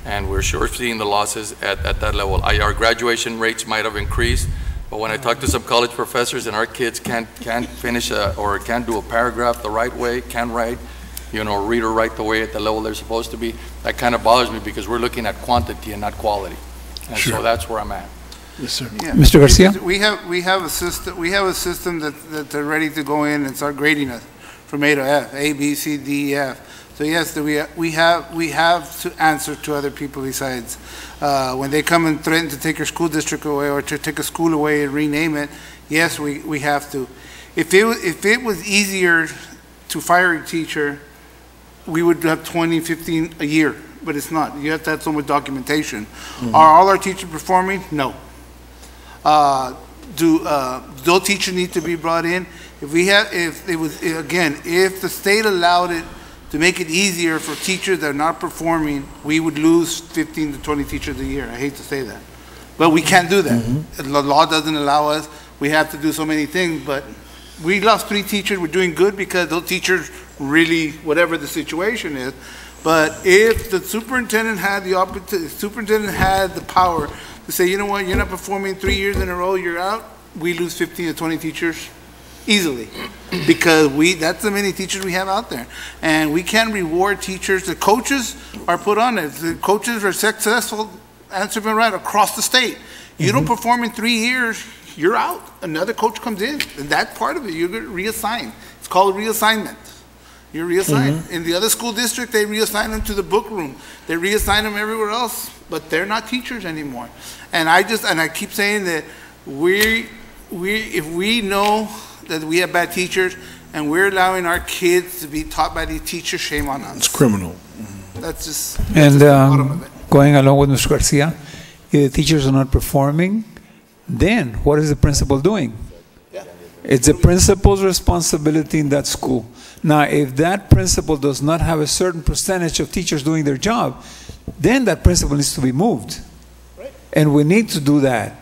And we're sure seeing the losses at that level. Our graduation rates might have increased, but when I talk to some college professors and our kids can't finish or can't do a paragraph the right way, can't write, you know, read or write the way at the level they're supposed to be, that kind of bothers me because we're looking at quantity and not quality. And so that's where I'm at. Yes, sir. Yeah. Mr. Garcia? We have a system that they're ready to go in and start grading us from A to F, A, B, C, D, E, F. So yes, we have to answer to other people besides when they come and threaten to take your school district away or to take a school away and rename it. Yes, we have to. If it was easier to fire a teacher, we would have 20, 15 a year, but it's not. You have to have so much documentation. Are all our teachers performing? No. Do those teachers need to be brought in? If the state allowed it to make it easier for teachers that are not performing, we would lose 15 to 20 teachers a year. I hate to say that. But we can't do that. The law doesn't allow us. We have to do so many things, but we lost 3 teachers. We're doing good because those teachers really, whatever the situation is. But if the superintendent had the power to say, you know what, you're not performing 3 years in a row, you're out, we lose 15 to 20 teachers easily, because that's the many teachers we have out there. And we can reward teachers. The coaches are put on it. The coaches are successful, answer me right, across the state. You don't perform in 3 years, you're out. Another coach comes in, and that's part of it. You get reassigned. It's called reassignment. You're reassigned. In the other school district, they reassign them to the book room. They reassign them everywhere else, but they're not teachers anymore. And I keep saying that if we know that we have bad teachers and we're allowing our kids to be taught by these teachers, shame on us. It's criminal. That's just the bottom of it. Going along with Mr. Garcia, if the teachers are not performing, then what is the principal doing? It's the principal's responsibility in that school. Now, if that principal does not have a certain percentage of teachers doing their job, then that principal needs to be moved. And we need to do that,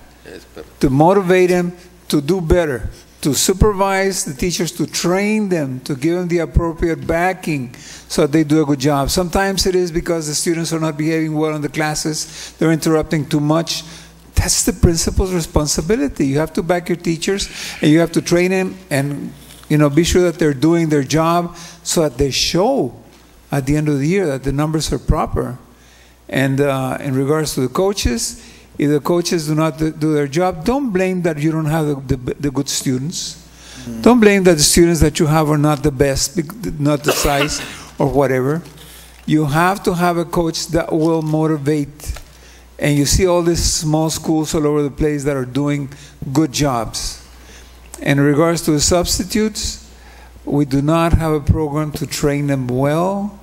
to motivate them to do better, to supervise the teachers, to train them, to give them the appropriate backing so that they do a good job. Sometimes it is because the students are not behaving well in the classes, they're interrupting too much. That's the principal's responsibility. You have to back your teachers, and you have to train them and be sure that they're doing their job so that they show at the end of the year that the numbers are proper. And in regards to the coaches, if the coaches do not do their job, don't blame that you don't have the good students. Don't blame that the students that you have are not the best, not the size or whatever. You have to have a coach that will motivate. And you see all these small schools all over the place that are doing good jobs. In regards to the substitutes, we do not have a program to train them well.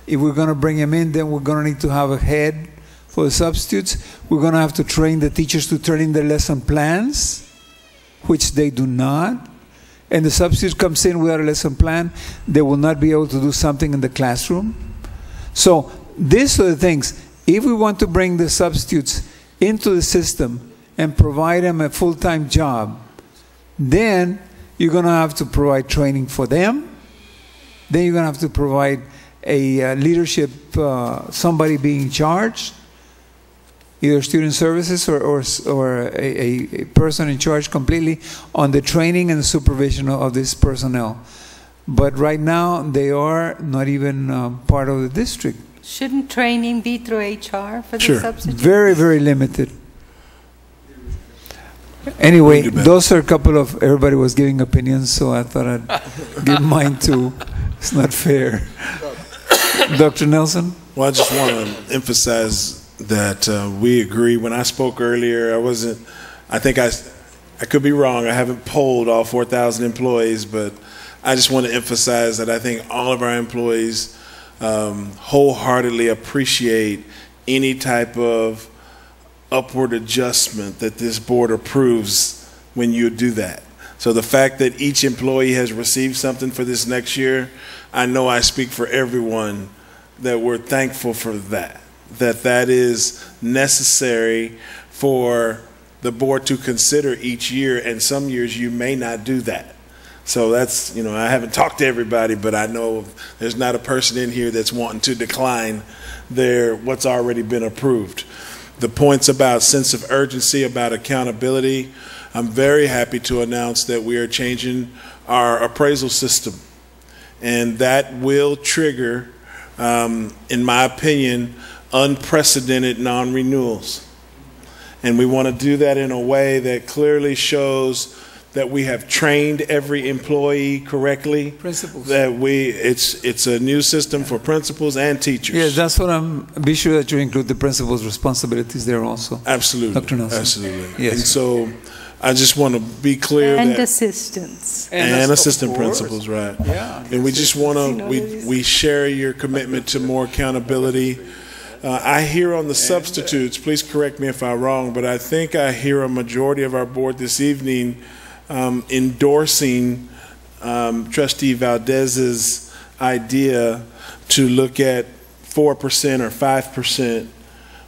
If we're going to bring them in, then we're going to need to have a head for the substitutes. We're going to have to train the teachers to turn in their lesson plans, which they do not. And the substitute comes in without a lesson plan, they will not be able to do something in the classroom. So these are the things. If we want to bring the substitutes into the system and provide them a full-time job, then you're going to have to provide training for them. Then you're going to have to provide a leadership, somebody being in charge, either student services or a person in charge completely on the training and the supervision of this personnel. But right now, they are not even part of the district. Shouldn't training be through HR for the substitute? Very, very limited. Anyway, those are a couple of, everybody was giving opinions, so I thought I'd give mine too. It's not fair. Dr. Nelson? Well, I just want to emphasize that we agree. When I spoke earlier, I think I could be wrong. I haven't polled all 4,000 employees, but I just want to emphasize that I think all of our employees wholeheartedly appreciate any type of upward adjustment that this board approves when you do that. So the fact that each employee has received something for this next year, I know I speak for everyone that we're thankful for that. That is necessary for the board to consider each year, and some years you may not do that. So that's, I haven't talked to everybody, but I know there's not a person in here that's wanting to decline what's already been approved. The points about sense of urgency, about accountability, I'm very happy to announce that we are changing our appraisal system. And that will trigger, in my opinion, unprecedented non-renewals. And we want to do that in a way that clearly shows that we have trained every employee correctly. Principals. That it's a new system for principals and teachers. Yes, that's what be sure that you include the principal's responsibilities there also. Absolutely. Dr. Nelson. Absolutely. Yes. And so I just want to be clear and that assistants. and assistant principals, right? Yeah. And we just want to we share your commitment to more accountability. I hear on the substitutes, please correct me if I'm wrong, but I think I hear a majority of our board this evening endorsing Trustee Valdez's idea to look at 4% or 5%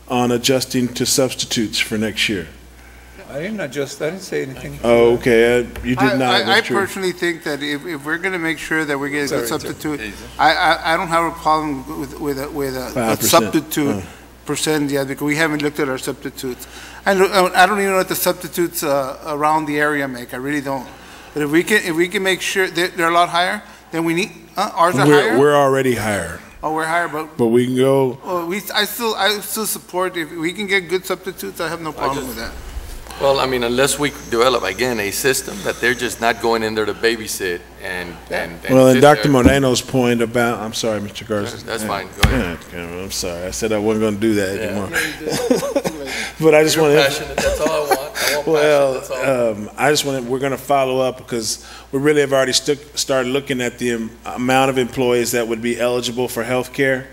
on adjusting to substitutes for next year. I didn't say anything. Oh, okay, you did not. I That's true. personally think that if we're going to make sure that we're getting a good Sorry, substitute, I don't have a problem with a 5%. substitute percent yet, because we haven't looked at our substitutes. I don't even know what the substitutes around the area make. I really don't. But if we can make sure they're a lot higher, then we need ours are higher. We're already higher. Oh, we're higher, but we can go. Well, I still support if we can get good substitutes. I have no problem with that. Well, I mean, unless we develop, again, a system that they're just not going in there to babysit and Well, and sit Dr. there. Moreno's point about, I'm sorry, Mr. Garza. That's fine, go ahead. I'm sorry, I said I wasn't going to do that Yeah. anymore. But I just You're want to. passionate, that's all I want. I want Well, passion, that's all. I just want to, we're going to follow up because we really have already started looking at the amount of employees that would be eligible for health care.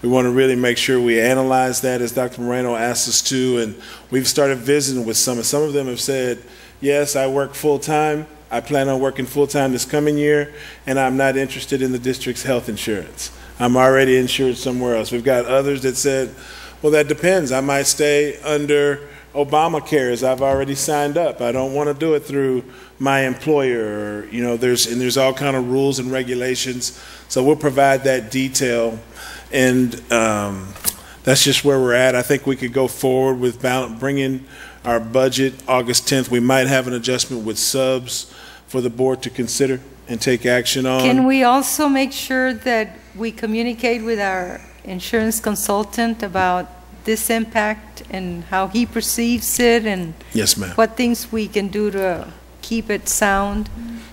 We want to really make sure we analyze that, as Dr. Moreno asked us to, and we've started visiting with some, and some of them have said, yes, I work full-time, I plan on working full-time this coming year, and I'm not interested in the district's health insurance. I'm already insured somewhere else. We've got others that said, well, that depends. I might stay under Obamacare, as I've already signed up. I don't want to do it through my employer, or, you know, there's all kind of rules and regulations. So we'll provide that detail. And that's just where we're at. I think we could go forward with bringing our budget August 10th. We might have an adjustment with subs for the board to consider and take action on. Can we also make sure that we communicate with our insurance consultant about this impact and how he perceives it, and yes, ma'am. what things we can do to keep it sound?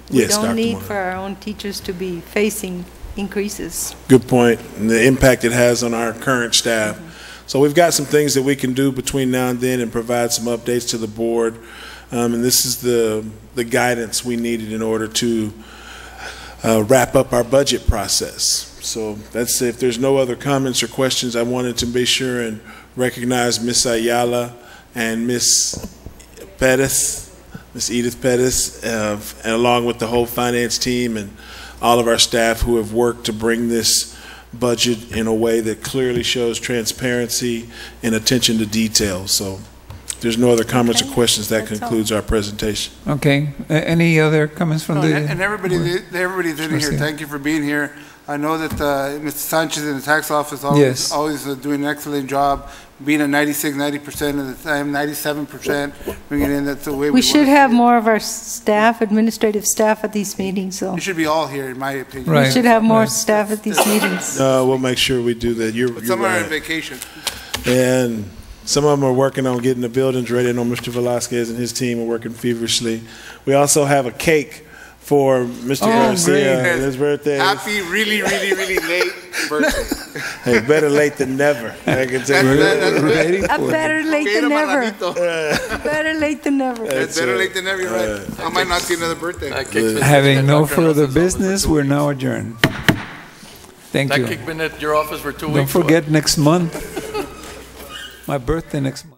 We Yes, don't Dr. need Moreno. for our own teachers to be facing increases. Good point, and the impact it has on our current staff. So we've got some things that we can do between now and then and provide some updates to the board. And this is the guidance we needed in order to wrap up our budget process. So that's, if there's no other comments or questions, I wanted to be sure and recognize Ms. Ayala and Ms. Pettis, Ms. Edith Pettis, and along with the whole finance team and all of our staff who have worked to bring this budget in a way that clearly shows transparency and attention to detail. So if there's no other comments or questions, that concludes our presentation. Okay. Any other comments from the... And everybody's in here, thank you for being here. I know that Mr. Sanchez in the tax office always doing an excellent job, being at 90% of the time, 97%, bringing in. That's the way We should have more of our staff, administrative staff at these meetings, so You should be all here, in my opinion. Right. we should have more staff at these meetings. We'll make sure we do that. You're But some are on right. vacation. And some of them are working on getting the buildings ready. I know Mr. Velasquez and his team are working feverishly. We also have a cake for Mr. Garcia great. and his birthday. Happy, really late birthday. Hey, better late than never. I can tell you. That's Ready A for it. better late Okay, than never. Manito. Better late than never. That's better late than never, you're right. I might not see another birthday. That cake's been Having sitting no at Dr. further Nelson's office for business, 2 we're weeks. now adjourned. Thank That you. cake been at your office for 2 weeks? Don't forget next month. My birthday next month.